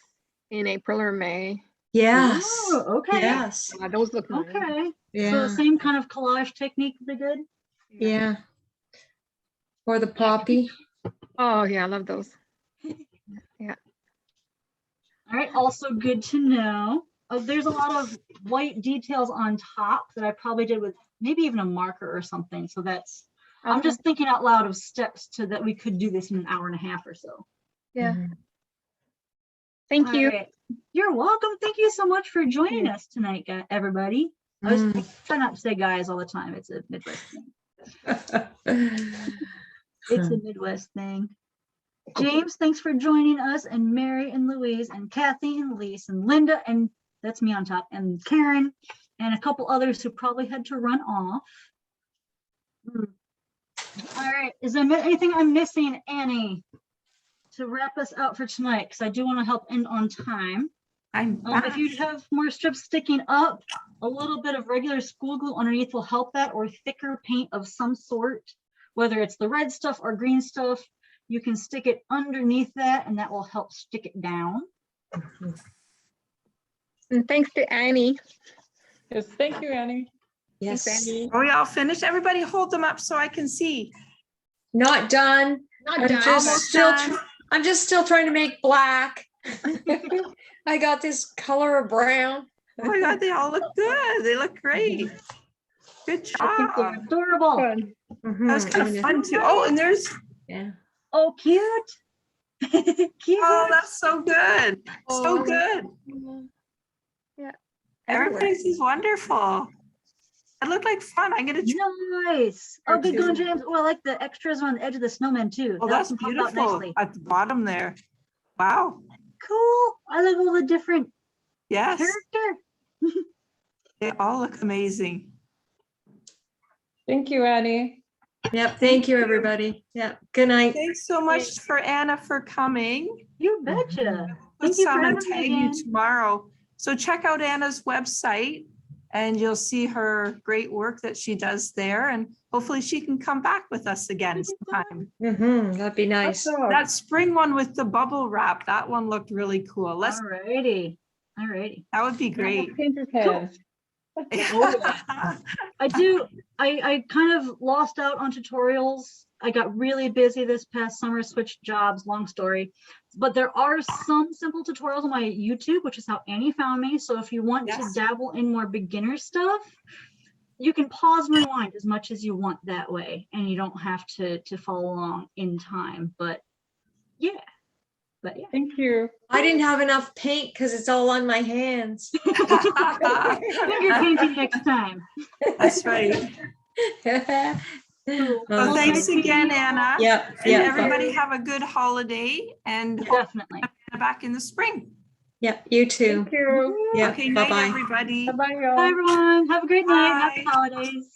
in April or May. Yes. Oh, okay. Yes. Those look nice. Okay. So Yeah. the same kind of collage technique would be good. Yeah. Or the poppy. Oh yeah, I love those. All right. Also good to know. There's a lot of white details on top that I probably did with maybe even a marker or something. So that's, I'm just thinking out loud of steps to that we could do this in an hour and a half or so. Yeah. Mhm. Thank you. All right. You're welcome. Thank you so much for joining us tonight, everybody. I try not to say guys all the time. It's a Midwest thing. It's a Midwest thing. James, thanks for joining us, and Mary and Louise and Kathy and Lise and Linda, and that's me on top, and Karen and a couple others who probably had to run off. All right, is there anything I'm missing, Annie, to wrap us out for tonight? Because I do want to help end on time. If you have more strips sticking up, a little bit of regular school glue underneath will help that, or thicker paint of some sort, whether it's the red stuff or green stuff. you can stick it underneath that and that will help stick it down. And thanks to Annie. Yes, thank you, Annie. Thanks, Yes, Annie. Are we all finished? Everybody hold them up so I can see. not done. Not I'm done, just but- still, done. I'm just still trying to make black. I got this color of brown. Oh my God, they all look good. They look great. Good I think they're job. adorable. Fun. That was kind of Mhm. fun too. Oh, and there's, Yeah. Oh, cute. Cute. oh, that's so good. So Oh. good. Yeah. Everybody's is wonderful. It looked like fun. I'm gonna try. Nice. Oh, good going, Cartoon. James. Oh, I like the extras on the edge of the snowman too. Oh, That that's can pop out beautiful nicely. at the bottom there. Wow. Cool. I like all the different Yes, character. they all look amazing. Thank you, Annie. Yep. Thank you, everybody. Yep. Good night. Thanks so much for Anna for coming. You betcha. Put Thank you for some and having me tag you again. tomorrow. So check out Anna's website and you'll see her great work that she does there. And hopefully she can come back with us again sometime. That'd be nice. That spring one with the bubble wrap, that one looked really cool. Alrighty. Alrighty. That would be great. Painter's hands. I kind of lost out on tutorials. I got really busy this past summer, switched jobs, long story. But there are some simple tutorials on my YouTube, which is how Annie found me. So if you want Yes. to dabble in more beginner stuff, you can pause and rewind as much as you want that way. And you don't have to follow along in time. But yeah. Thank you. I didn't have enough paint because it's all on my hands. Finger painting next time. That's right. Cool. Well, thanks again, Anna. Yep. And Yep. everybody have a good holiday and Definitely. back in the spring. Yep. You too. Thank you. Yep. Okay, night, Bye-bye. everybody. Bye-bye, Bye y'all. everyone. Have a great night. Happy Bye. holidays.